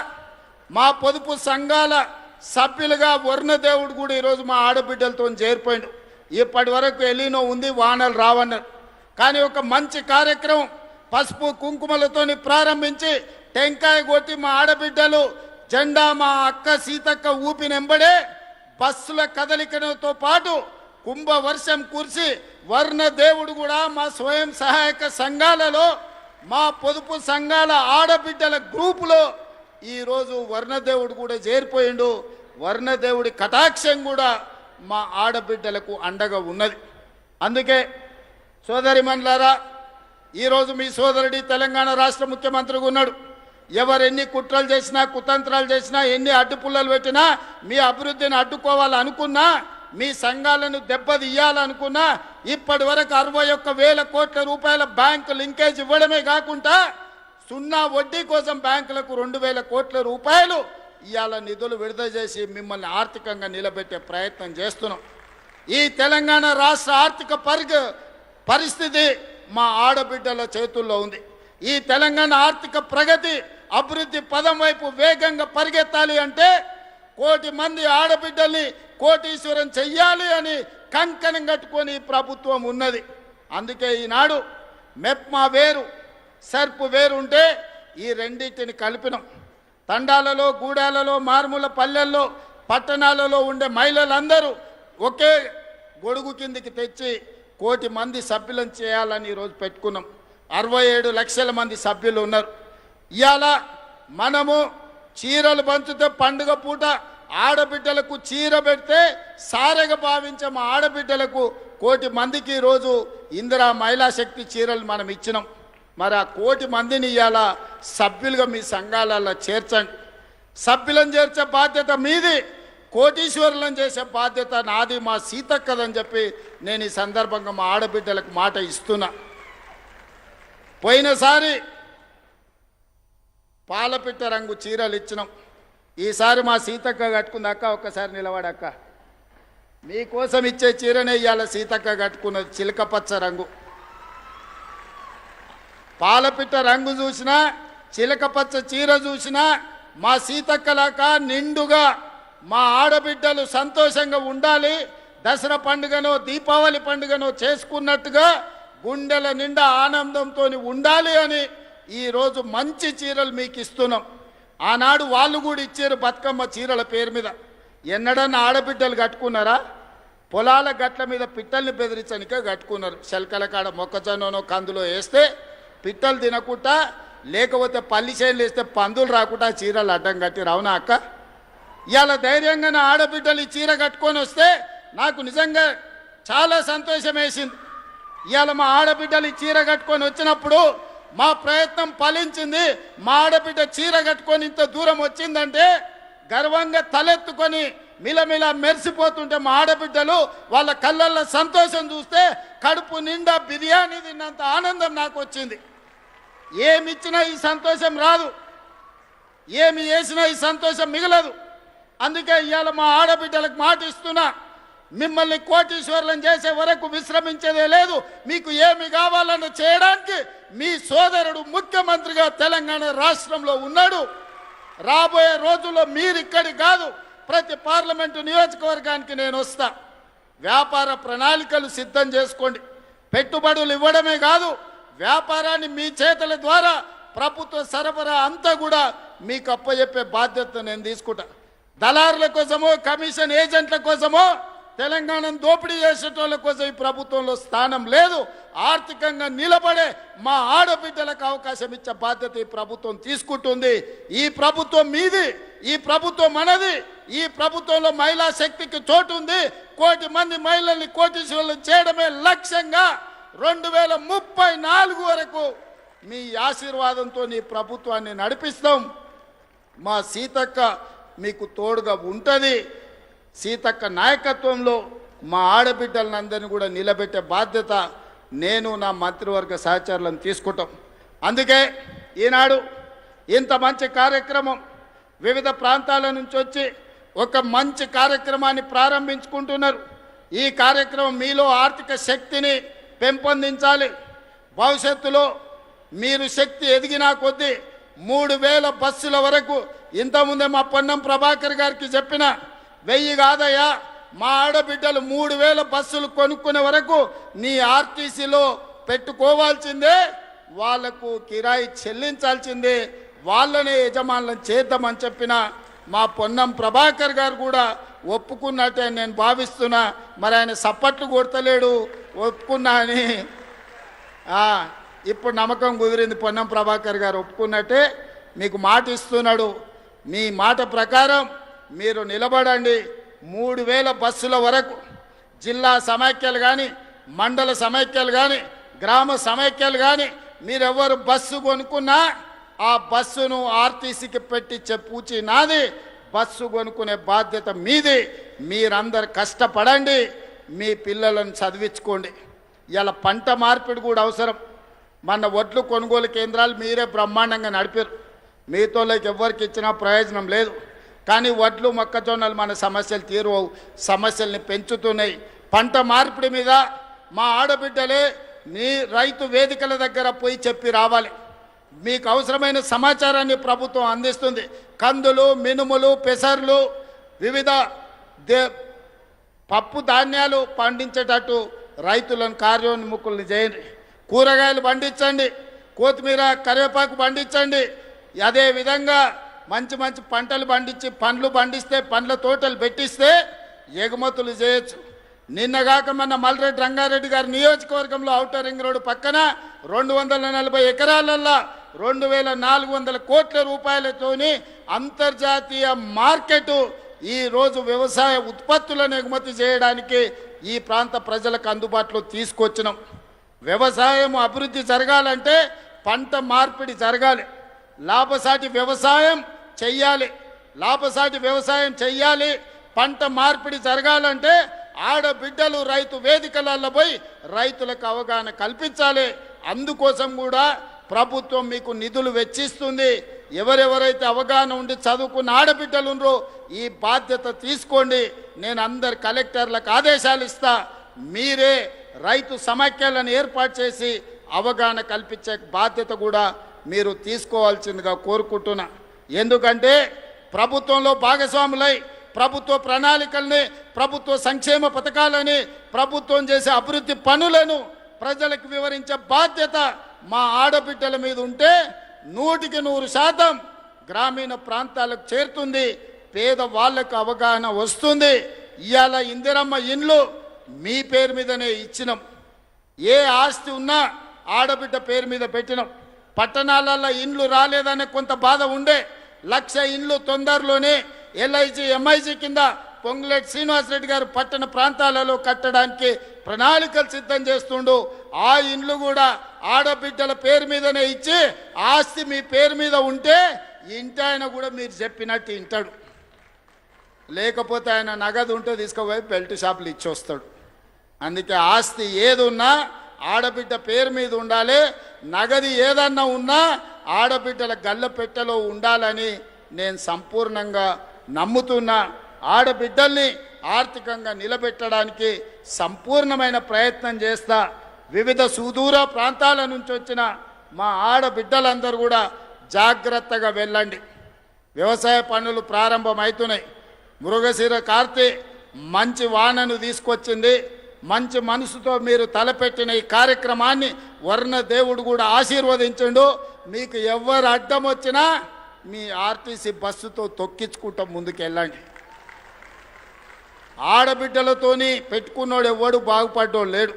మా పొదుపు సంఘాల సభ్యులుగా వర్ణదేవుడు కూడా ఈరోజు మా ఆడబిడ్డలతో చేరిపోయిండు. ఇప్పటి వరకు ఎలినో ఉంది, వానలు రావన్నారు. కానీ ఒక మంచి కార్యక్రమం పసుపు కుంకుమలతో ప్రారంభించి టెంకాయ కొట్టి మా ఆడబిడ్డలు జెండా మా అక్క సీతక్క ఊపినెంబడే బస్సుల కదలికతో పాటు కుంభవర్షం కురిసి వర్ణదేవుడు కూడా మా స్వయం సహాయక సంఘాలలో, మా పొదుపు సంఘాల ఆడబిడ్డల గ్రూపులో ఈరోజు వర్ణదేవుడు కూడా చేరిపోయిండు. వర్ణదేవుడి కటాక్షం కూడా మా ఆడబిడ్డలకు అండగా ఉన్నది. అందుకే సోదరిమణులారా, ఈరోజు మీ సోదరుడి తెలంగాణ రాష్ట్ర ముఖ్యమంత్రిగా ఉన్నాడు. ఎవరు ఎన్ని కుట్రలు చేసినా కుతంత్రాలు చేసినా ఎన్ని అడ్డుపుల్లలు పెట్టినా మీ అభివృద్ధిని అడ్డుకోవాలనుకున్నా మీ సంఘాలను దెబ్బతీయాలనుకున్నా ఇప్పటి వరకు 61,000 కోట్ల రూపాయల బ్యాంకు లింకేజ్ ఇవ్వడమే కాకుండా సున్నా వడ్డీ కోసం బ్యాంకులకు 2,000 కోట్ల రూపాయలు ఇవాళ నిధులు విడుదల చేసి మిమ్మల్ని ఆర్థికంగా నిలబెట్టే ప్రయత్నం చేస్తున్నాం. ఈ తెలంగాణ రాష్ట్ర ఆర్థిక పరిస్థితి మా ఆడబిడ్డల చేతుల్లో ఉంది. ఈ తెలంగాణ ఆర్థిక ప్రగతి అభివృద్ధి పదం వైపు వేగంగా పరిగెత్తాలి అంటే 1,000,000 మంది ఆడబిడ్డల్ని కోటీశ్వరం చెయ్యాలి అని కంకణం కట్టుకొని ప్రభుత్వం ఉన్నది. అందుకే ఈనాడు మెప్మా వేరు సర్పు వేరు ఉంటే ఈ రెండింటిని కలిపినాం. తండాలలో గూడాలలో మారుమూల పల్లెల్లో పట్టణాలలో ఉండే మహిళలందరూ ఒకే గొడుగు కిందికి తెచ్చి 1,000,000 మంది సభ్యులను చేయాలని ఈరోజు పెట్టుకున్నాం. 67 లక్షల మంది సభ్యులు ఉన్నారు. ఇవాళ మనము చీరలు పంచితే పండుగ పూట ఆడబిడ్డలకు చీర పెడితే సారెగా భావించే మా ఆడబిడ్డలకు 1,000,000 మందికి ఈరోజు ఇందిరా మహిళా శక్తి చీరలు మనం ఇచ్చినాం. మరి ఆ 1,000,000 మందిని ఇవాళ సభ్యులుగా మీ సంఘాలలో చేర్చండి. సభ్యులను చేర్చే బాధ్యత మీది, కోటీశ్వరులను చేసే బాధ్యత నాది, మా సీతక్కదని చెప్పి నేను ఈ సందర్భంగా మా ఆడబిడ్డలకు మాట ఇస్తున్నా. పోయినసారి పాలపిట్ట రంగు చీరలు ఇచ్చినాం. ఈసారి మా సీతక్క కట్టుకుందక్క, ఒక్కసారి నిలబడక్క. మీకోసం ఇచ్చే చీరనే ఇవాళ సీతక్క కట్టుకున్నది, చిలకపచ్చ రంగు. పాలపిట్ట రంగు చూసినా చిలకపచ్చ చీర చూసినా మా సీతక్కలాక నిండుగా మా ఆడబిడ్డలు సంతోషంగా ఉండాలి, దసరా పండుగనో దీపావళి పండుగనో చేసుకున్నట్టుగా గుండెల నిండా ఆనందంతో ఉండాలి అని ఈరోజు మంచి చీరలు మీకు ఇస్తున్నాం. ఆనాడు వాళ్ళు కూడా ఇచ్చారు బతుకమ్మ చీరల పేరు మీద. ఎన్నడన్నా ఆడబిడ్డలు కట్టుకున్నారా? పొలాల గట్ల మీద పిట్టల్ని బెదిరించనికే కట్టుకున్నారు. శల్కల కాడ మొక్కజొన్ననో కందులో వేస్తే పిట్టలు తినకుండా, లేకపోతే పల్లి చేనులు వేస్తే పందులు రాకుండా చీరలు అడ్డం కట్టి రావునా అక్క? ఇవాళ ధైర్యంగా నా ఆడబిడ్డలు ఈ చీర కట్టుకొని వస్తే నాకు నిజంగా చాలా సంతోషం వేసింది. ఇవాళ మా ఆడబిడ్డలు ఈ చీర కట్టుకొని వచ్చినప్పుడు మా ప్రయత్నం ఫలించింది. మా ఆడబిడ్డ చీర కట్టుకొని ఇంత దూరం వచ్చిందంటే గర్వంగా తలెత్తుకొని మిలమిల మెరిసిపోతుంటే మా ఆడబిడ్డలు వాళ్ళ కళ్ళల్లో సంతోషం చూస్తే కడుపు నిండా బిర్యానీ తిన్నంత ఆనందం నాకు వచ్చింది. ఏమిచ్చినా ఈ సంతోషం రాదు, ఏమి చేసినా ఈ సంతోషం మిగలదు. అందుకే ఇవాళ మా ఆడబిడ్డలకు మాట ఇస్తున్నా, మిమ్మల్ని కోటీశ్వరులను చేసే వరకు విశ్రమించేదే లేదు. మీకు ఏమి కావాలన్నా చేయడానికి మీ సోదరుడు ముఖ్యమంత్రిగా తెలంగాణ రాష్ట్రంలో ఉన్నాడు. రాబోయే రోజుల్లో మీరు ఇక్కడి కాదు, ప్రతి పార్లమెంటు నియోజకవర్గానికి నేను వస్తా. వ్యాపార ప్రణాళికలు సిద్ధం చేసుకోండి. పెట్టుబడులు ఇవ్వడమే కాదు, వ్యాపారాన్ని మీ చేతుల ద్వారా ప్రభుత్వ సరఫరా అంతా కూడా మీకు అప్పచెప్పే బాధ్యత నేను తీసుకుంటా. దళారుల కోసమో కమిషన్ ఏజెంట్ల కోసమో తెలంగాణను దోపిడీ చేసేటోళ్ళ కోసం ఈ ప్రభుత్వంలో స్థానం లేదు. ఆర్థికంగా నిలబడే మా ఆడబిడ్డలకు అవకాశం ఇచ్చే బాధ్యత ఈ ప్రభుత్వం తీసుకుంటుంది. ఈ ప్రభుత్వం మీది, ఈ ప్రభుత్వం మనది. ఈ ప్రభుత్వంలో మహిళా శక్తికి చోటు ఉంది. 1,000,000 మంది మహిళల్ని కోటీశ్వరులను చేయడమే లక్ష్యంగా 2034 వరకు మీ ఆశీర్వాదంతో ఈ ప్రభుత్వాన్ని నడిపిస్తాం. మా సీతక్క మీకు తోడుగా ఉంటుంది. సీతక్క నాయకత్వంలో మా ఆడబిడ్డలందరినీ కూడా నిలబెట్టే బాధ్యత నేను నా మంత్రివర్గ సహచరులను తీసుకుంటాం. అందుకే ఈనాడు ఇంత మంచి కార్యక్రమం వివిధ ప్రాంతాల నుంచి వచ్చి ఒక మంచి కార్యక్రమాన్ని ప్రారంభించుకుంటున్నారు. ఈ కార్యక్రమం మీలో ఆర్థిక శక్తిని పెంపొందించాలి. భవిష్యత్తులో మీరు శక్తి ఎదిగినా కొద్దీ 3,000 బస్సుల వరకు, ఇంతకుముందే మా పొన్నం ప్రభాకర్ గారికి చెప్పిన 1000 కాదయ్యా, మా ఆడబిడ్డలు 3,000 బస్సులు కొనుక్కునే వరకు నీ ఆర్టీసీలో పెట్టుకోవాల్సిందే, వాళ్లకు కిరాయి చెల్లించాల్సిందే, వాళ్ళనే యజమానులను చేద్దామని చెప్పిన మా పొన్నం ప్రభాకర్ గారు కూడా ఒప్పుకున్నట్టే నేను భావిస్తున్నా. మరి ఆయన సప్పట్లు కొడతలేడు, ఒప్పుకున్నా అని ఇప్పుడు నమ్మకం కుదిరింది. పొన్నం ప్రభాకర్ గారు ఒప్పుకున్నట్టే మీకు మాట ఇస్తున్నాడు. మీ మాట ప్రకారం మీరు నిలబడండి. 3,000 బస్సుల వరకు జిల్లా సమైక్యలు కానీ, మండల సమైక్యలు కానీ, గ్రామ సమైక్యలు కానీ మీరెవ్వరు బస్సు కొనుక్కున్నా ఆ బస్సును ఆర్టీసీకి పెట్టించే పూచి నాది, బస్సు కొనుక్కునే బాధ్యత మీది. మీరందరు కష్టపడండి, మీ పిల్లలను చదివించుకోండి. ఇలా పంట మార్పిడి కూడా అవసరం. మన వడ్లు కొనుగోలు కేంద్రాలు మీరే బ్రహ్మాండంగా నడిపారు, మీతోళ్ళకి ఎవరికి ఇచ్చినా ప్రయోజనం లేదు. కానీ వడ్లు మొక్కజొన్నలు మన సమస్యలు తీరువవు, సమస్యల్ని పెంచుతున్నాయి. పంట మార్పిడి మీద మా ఆడబిడ్డలే రైతు వేదికల దగ్గర పోయి చెప్పి రావాలి. మీకు అవసరమైన సమాచారాన్ని ప్రభుత్వం అందిస్తుంది. కందులు, మినుములు, పెసర్లు, వివిధ పప్పు ధాన్యాలు పండించేటట్టు రైతులను కార్యోన్ముఖుల్ని చేయండి. కూరగాయలు పండించండి, కొత్తిమీర, కరివేపాకు పండించండి. అదేవిధంగా మంచి మంచి పంటలు పండించి పండ్లు పండిస్తే, పండ్ల తోటలు పెట్టిస్తే ఎగుమతులు చేయొచ్చు. నిన్నగాక మన మల్రెడ్డి రంగారెడ్డి గారి నియోజకవర్గంలో ఔటర్ రింగ్ రోడ్డు పక్కన 240 ఎకరాలల్లో 2400 కోట్ల రూపాయలతోని అంతర్జాతీయ మార్కెట్ ఈరోజు వ్యవసాయ ఉత్పత్తులను ఎగుమతి చేయడానికి ఈ ప్రాంత ప్రజలకు అందుబాటులో తీసుకొచ్చినాం. వ్యవసాయం అభివృద్ధి జరగాలంటే పంట మార్పిడి జరగాలి, లాభసాటి వ్యవసాయం చెయ్యాలి. పంట మార్పిడి జరగాలంటే ఆడబిడ్డలు రైతు వేదికలలో పోయి రైతులకు అవగాహన కల్పించాలి. అందుకోసం కూడా ప్రభుత్వం మీకు నిధులు వెచ్చిస్తుంది. ఎవరెవరైతే అవగాహన ఉండి చదువుకున్న ఆడబిడ్డలు ఉన్నారో ఈ బాధ్యత తీసుకోండి. నేను అందరు కలెక్టర్లకు ఆదేశాలు ఇస్తా, మీరే రైతు సమాఖ్యలను ఏర్పాటు చేసి అవగాహన కల్పించే బాధ్యత కూడా మీరు తీసుకోవాల్సిందిగా కోరుకుంటున్నా. ఎందుకంటే ప్రభుత్వంలో భాగస్వాములై ప్రభుత్వ ప్రణాళికల్ని, ప్రభుత్వ సంక్షేమ పథకాలని, ప్రభుత్వం చేసే అభివృద్ధి పనులను ప్రజలకు వివరించే బాధ్యత మా ఆడబిడ్డల మీద ఉంటే 100% గ్రామీణ ప్రాంతాలకు చేరుతుంది, పేద వాళ్లకు అవగాహన వస్తుంది. ఇవాళ ఇందిరమ్మ ఇండ్లు మీ పేరు మీదనే ఇచ్చినాం. ఏ ఆస్తి ఉన్నా ఆడబిడ్డ పేరు మీద పెట్టినాం. పట్టణాలలో ఇండ్లు రాలేదనే కొంత బాధ ఉండే. 1,00,000 ఇండ్లు తొందరలోనే LIG MIG కింద పొంగులేటి శ్రీనివాసరెడ్డి గారు పట్టణ ప్రాంతాలలో కట్టడానికి ప్రణాళికలు సిద్ధం చేస్తుండు. ఆ ఇండ్లు కూడా ఆడబిడ్డల పేరు మీదనే ఇచ్చి ఆస్తి మీ పేరు మీద ఉంటే ఇంటి ఆయన కూడా మీరు చెప్పినట్టు వింటాడు. లేకపోతే ఆయన నగదు ఉంటే తీసుకుపోయి బెల్ట్ షాపులు ఇచ్చి వస్తాడు. అందుకే ఆస్తి ఏది ఉన్నా ఆడబిడ్డ పేరు మీద ఉండాలి. నగది ఏదన్నా ఉన్నా ఆడబిడ్డల గల్లపెట్టెలో ఉండాలని నేను సంపూర్ణంగా నమ్ముతున్నా. ఆడబిడ్డల్ని ఆర్థికంగా నిలబెట్టడానికి సంపూర్ణమైన ప్రయత్నం చేస్తా. వివిధ సుదూర ప్రాంతాల నుంచి వచ్చిన మా ఆడబిడ్డలందరూ కూడా జాగ్రత్తగా వెళ్ళండి. వ్యవసాయ పనులు ప్రారంభమవుతున్నాయి. మృగశిర కార్తె మంచి వానను తీసుకొచ్చింది. మంచి మనసుతో మీరు తలపెట్టిన ఈ కార్యక్రమాన్ని వర్ణ దేవుడు కూడా ఆశీర్వదించండు. మీకు ఎవరు అడ్డం వచ్చినా మీ ఆర్టీసీ బస్సుతో తొక్కించుకుంటూ ముందుకు వెళ్ళండి. ఆడబిడ్డలతోని పెట్టుకున్నోడు ఎవడు బాగుపడ్డోడు లేడు.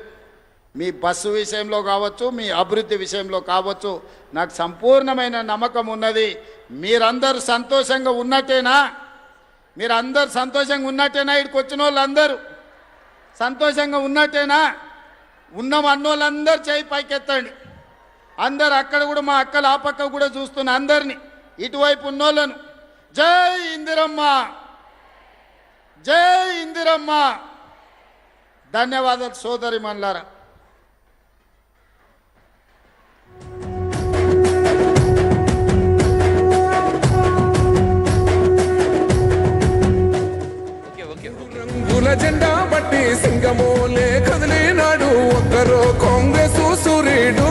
మీ బస్సు విషయంలో కావచ్చు, మీ అభివృద్ధి విషయంలో కావచ్చు, నాకు సంపూర్ణమైన నమ్మకం ఉన్నది. మీరందరూ సంతోషంగా ఉన్నట్టేనా? ఇక్కడికి వచ్చిన వాళ్ళందరూ సంతోషంగా ఉన్నట్టేనా? ఉన్నాం అన్నోళ్ళందరూ చేయి పైకెత్తండి. అందరు అక్కడ కూడా మా అక్కలు ఆ పక్క కూడా చూస్తున్న అందరినీ, ఇటువైపు ఉన్నోళ్ళను జై ఇందిరమ్మ, జై ఇందిరమ్మ. ధన్యవాదాలు సోదరి మన్లారా. రంగుల జెండా బట్టి సింగమోలే కదిలినాడు ఒక్కరో కాంగ్రెస్ సూర్యుడు.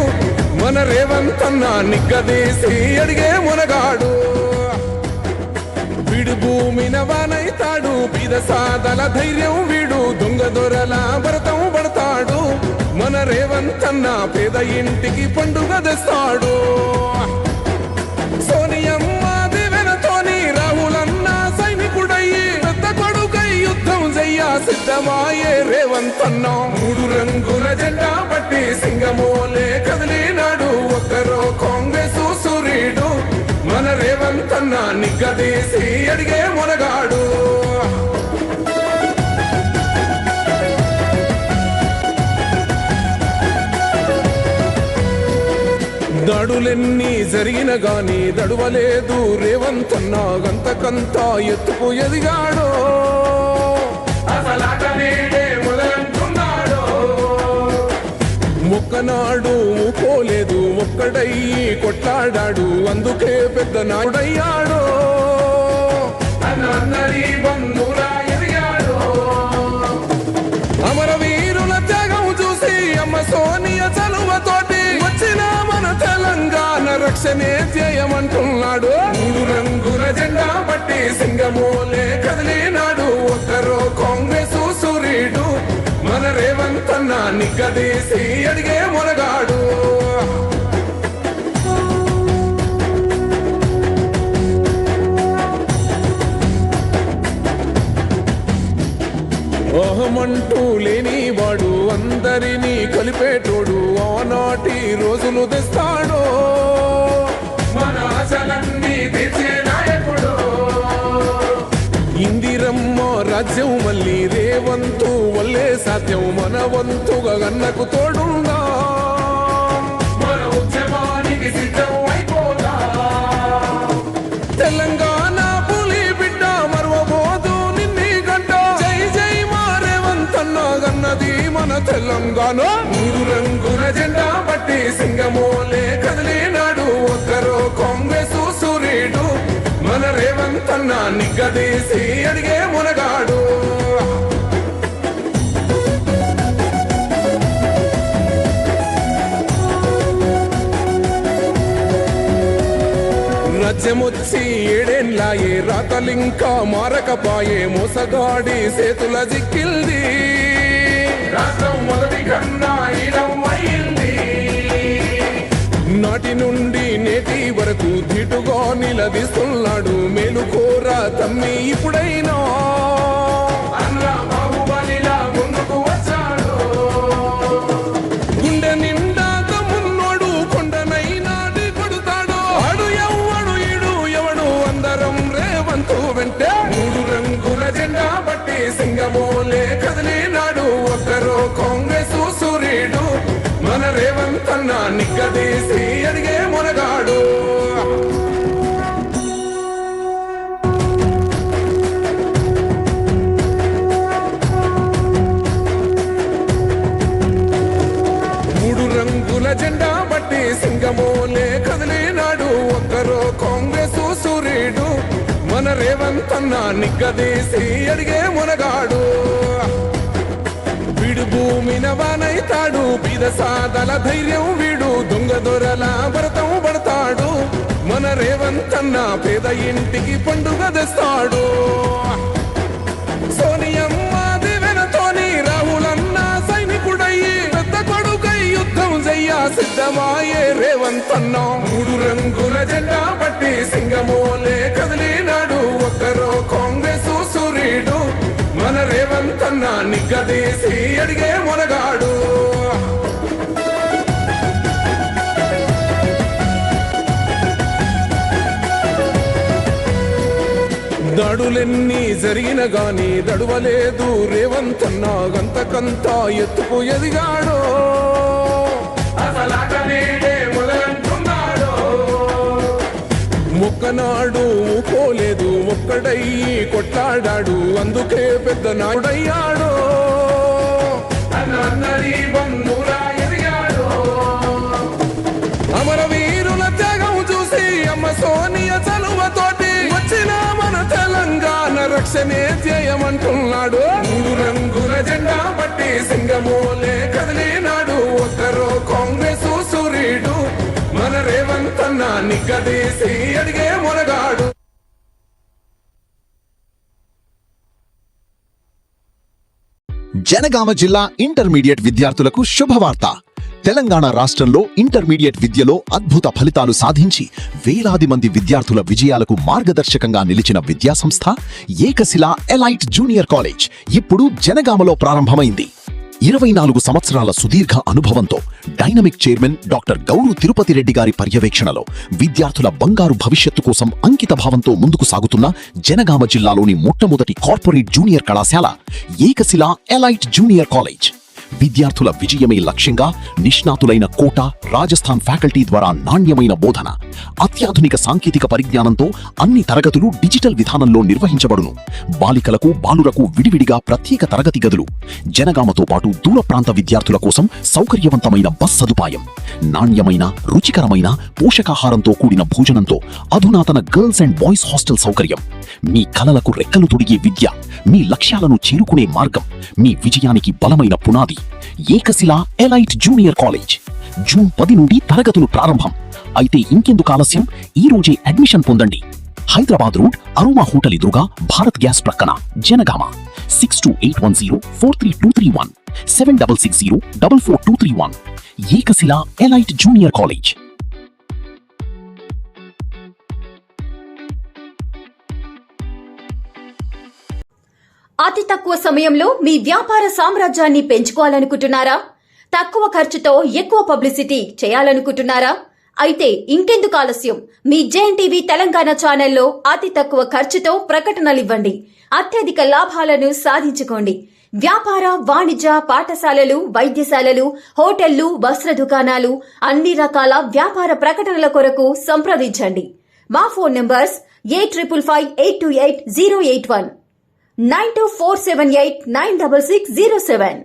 మన రేవంత్ అన్న నిగ్గదీసి అడిగే మునగాడు. వీడు భూమిన వానైతాడు, బీద సాదల ధైర్యం వీడు, దొంగ దొరల భరతం పడతాడు. మన రేవంత్ అన్న పేద ఇంటికి పండుగ తెస్తాడు. సోనియమ్మ దివెనతోని రాహులన్న సైనికుడయ్యి పెద్ద కొడుకై యుద్ధం చెయ్య సిద్ధమాయే రేవంత్ అన్న. 3 రంగుల జెండా బట్టి సింగమోలే కదిలినాడు ఒక్కరో కాంగ్రెస్ సూర్యుడు. మన రేవంత్ అన్న నిగ్గదీసి అడిగే మునగాడు. దడు దాడులెన్ని జరిగిన గాని దడువలేదు రేవంతన్న గంతకంతా ఎత్తుకు ఎదిగాడో అసలాట నేడే మొదలంటున్నాడో మొక్కనాడు పోలేదు ఒక్కడయ్యి కొట్లాడాడు అందుకే పెద్ద నాడయ్యాడో అన్నరి బంధురా ఎదిగాడో అమరవీరుల త్యాగం చూసి అమ్మ సోనియ చలువతోటి వచ్చిన మన తెలంగాణ రక్షణే ధ్యేయమంటున్నాడు మూడు రంగుల జెండా పట్టి సింగమోలే కదిలినాడు ఒక్కరో కాంగ్రెస్ సూర్యుడు మన రేవంతన్న నిగ్గదీసి అడిగే మొనగాడు అహమంటూ లేనివాడు అందరినీ కలిపేటోడు ఆనాటి రోజులు తెస్తాడో మన ఆశలన్నీ తెచ్చే నాయకుడు ఇందిరమ్మ రాజ్యం మళ్ళీ రేవంతు వల్లే సాధ్యం మన వంతుగా గన్నకు తోడుందా మన ఉద్యమానికి సిద్ధం అయిపోదా తెలంగాణ పులి బిడ్డ మరవబోదు నిన్ని గంట జై జై మా రేవంతన్న గన్నది మన తెలంగాణ మూడు రంగుల జెండా పట్టి సింగమోలే కదిలినాడు ఒక్కరో కాంగ్రెస్ సూర్యుడు మన రేవంతన్న నిగ్గదీసి అడిగే మునగాడు రాజ్యమొచ్చి ఏడేళ్ళాయే రాతలింకా మారకపాయే మోసగాడి సేతుల జిక్కిల్ది రాష్ట్రం మొదటి కన్నా అయింది నాటి నుండి నేటి వరకు ధీటుగా నిలదీస్తున్నాడు మేలుకోర తమ్మి ఇప్పుడైనా అన్నా బాహుబలిలా ముందుకు వచ్చాడు గుండె నిండా తమ్మున్నోడు కొండనైనా కొడుతాడు ఆడు ఎవ్వడు ఈడు ఎవడు అందరం రేవంతు వెంటే మూడు రంగుల జెండా పట్టి సింగమోలే కదిలినాడు ఒక్కరో కాంగ్రెస్ సూర్యుడు మన రేవంతన్న నిగ్గదీసి అడిగే మొనగాడు మూడు రంగుల జెండా బట్టి సింగమోలే కదిలినాడు ఒక్కరో కాంగ్రెస్ సూర్యుడు మన రేవంతన్న నిగ్గదీసి అడిగే మొనగాడు వీడు భూమిన వానైతాడు బీద సాదల ధైర్యం వీడు దొంగ దొరల భరతం పడతాడు మన రేవంతన్న పేద ఇంటికి పండుగ తెస్తాడు సోనియమ్మ దివెనతోని రాహులన్న సైనికుడయ్యి పెద్ద కొడుకై యుద్ధం చెయ్య సిద్ధమాయే రేవంతన్న మూడు రంగుల జెండా పట్టి సింగమోలే కదిలినాడు ఒక్కరో కాంగ్రెస్ సూర్యుడు మన రేవంతన్న నిగ్గదీసి అడిగే మొనగాడు దాడులెన్ని జరిగిన గాని దడువలేదు రేవంతన్న గంతకంతా ఎత్తుకు ఎదిగాడో అసలాట నేడే మొదలంటున్నాడో మొక్కనాడు పోలేదు ఒక్కడయ్యి కొట్లాడాడు అందుకే పెద్ద నాడయ్యాడో అన్నరి బంధురా ఎదిగాడో అమరవీరుల త్యాగం చూసి అమ్మ సోనియ చలువతోటి వచ్చిన మన తెలంగాణ రక్షణే ధ్యేయమంటున్నాడు మూడు రంగుల జెండా పట్టి సింగమోలే కదిలినాడు ఒక్కరో కాంగ్రెస్ సూర్యుడు మన రేవంతన్న నిగ్గదీసి అడిగే మొనగాడు జనగామ జిల్లా ఇంటర్మీడియట్ విద్యార్థులకు శుభవార్త. తెలంగాణ రాష్ట్రంలో ఇంటర్మీడియట్ విద్యలో అద్భుత ఫలితాలు సాధించి వేలాది మంది విద్యార్థుల విజయాలకు మార్గదర్శకంగా నిలిచిన విద్యాసంస్థ ఏకశిల ఎలైట్ జూనియర్ కాలేజ్ ఇప్పుడు జనగామలో ప్రారంభమైంది. 24 సంవత్సరాల సుదీర్ఘ అనుభవంతో dynamic chairman doctor Gouru Tirupati Reddy గారి పర్యవేక్షణలో విద్యార్థుల బంగారు భవిష్యత్తు కోసం అంకిత భావంతో ముందుకు సాగుతున్న జనగామ జిల్లాలోని మొట్టమొదటి కార్పొరేట్ జూనియర్ కళాశాల ఏకశిల ఎలైట్ జూనియర్ కాలేజ్. విద్యార్థుల విజయమే లక్ష్యంగా నిష్ణాతులైన కోట రాజస్థాన్ ఫ్యాకల్టీ ద్వారా నాణ్యమైన బోధన, అత్యాధునిక సాంకేతిక పరిజ్ఞానంతో అన్ని తరగతులు డిజిటల్ విధానంలో నిర్వహించబడును. బాలికలకు బాలురకు విడివిడిగా ప్రత్యేక తరగతి గదులు, జనగామతో పాటు దూర ప్రాంత విద్యార్థుల కోసం సౌకర్యవంతమైన బస్ సదుపాయం, నాణ్యమైన రుచికరమైన పోషకాహారంతో కూడిన భోజనంతో అధునాతన గర్ల్స్ అండ్ బాయ్స్ హాస్టల్ సౌకర్యం. మీ కలలకు రెక్కలు తొడిగే విద్య, మీ లక్ష్యాలను చేరుకునే మార్గం, మీ విజయానికి బలమైన పునాది. ఏకశిల ఎలైట్ జూనియర్ కాలేజ్. జూన్ 10 నుండి తరగతులు ప్రారంభం. అయితే ఇంకెందుకు ఆలస్యం? ఈ రోజే అడ్మిషన్ పొందండి. హైదరాబాద్ రోడ్ అరోమా హోటల్ ఎదురుగా భారత్ గ్యాస్ ప్రక్కన, జనగామ. 6281043231 7660444231. ఏకశిల ఎలైట్ జూనియర్ కాలేజ్. అతి తక్కువ సమయంలో మీ వ్యాపార సామ్రాజ్యాన్ని పెంచుకోవాలనుకుంటున్నారా? తక్కువ ఖర్చుతో ఎక్కువ పబ్లిసిటీ చేయాలనుకుంటున్నారా? అయితే ఇంకెందుకు ఆలస్యం? మీ జేఎన్టీవీ తెలంగాణ ఛానల్లో అతి తక్కువ ఖర్చుతో ప్రకటనలివ్వండి. అత్యధిక లాభాలను సాధించుకోండి. వ్యాపార, వాణిజ్య, పాఠశాలలు, వైద్యశాలలు, హోటళ్లు, వస్త్ర దుకాణాలు, అన్ని రకాల వ్యాపార ప్రకటనల కొరకు సంప్రదించండి. మా ఫోన్ నంబర్స్ 8558280881, 9247896607.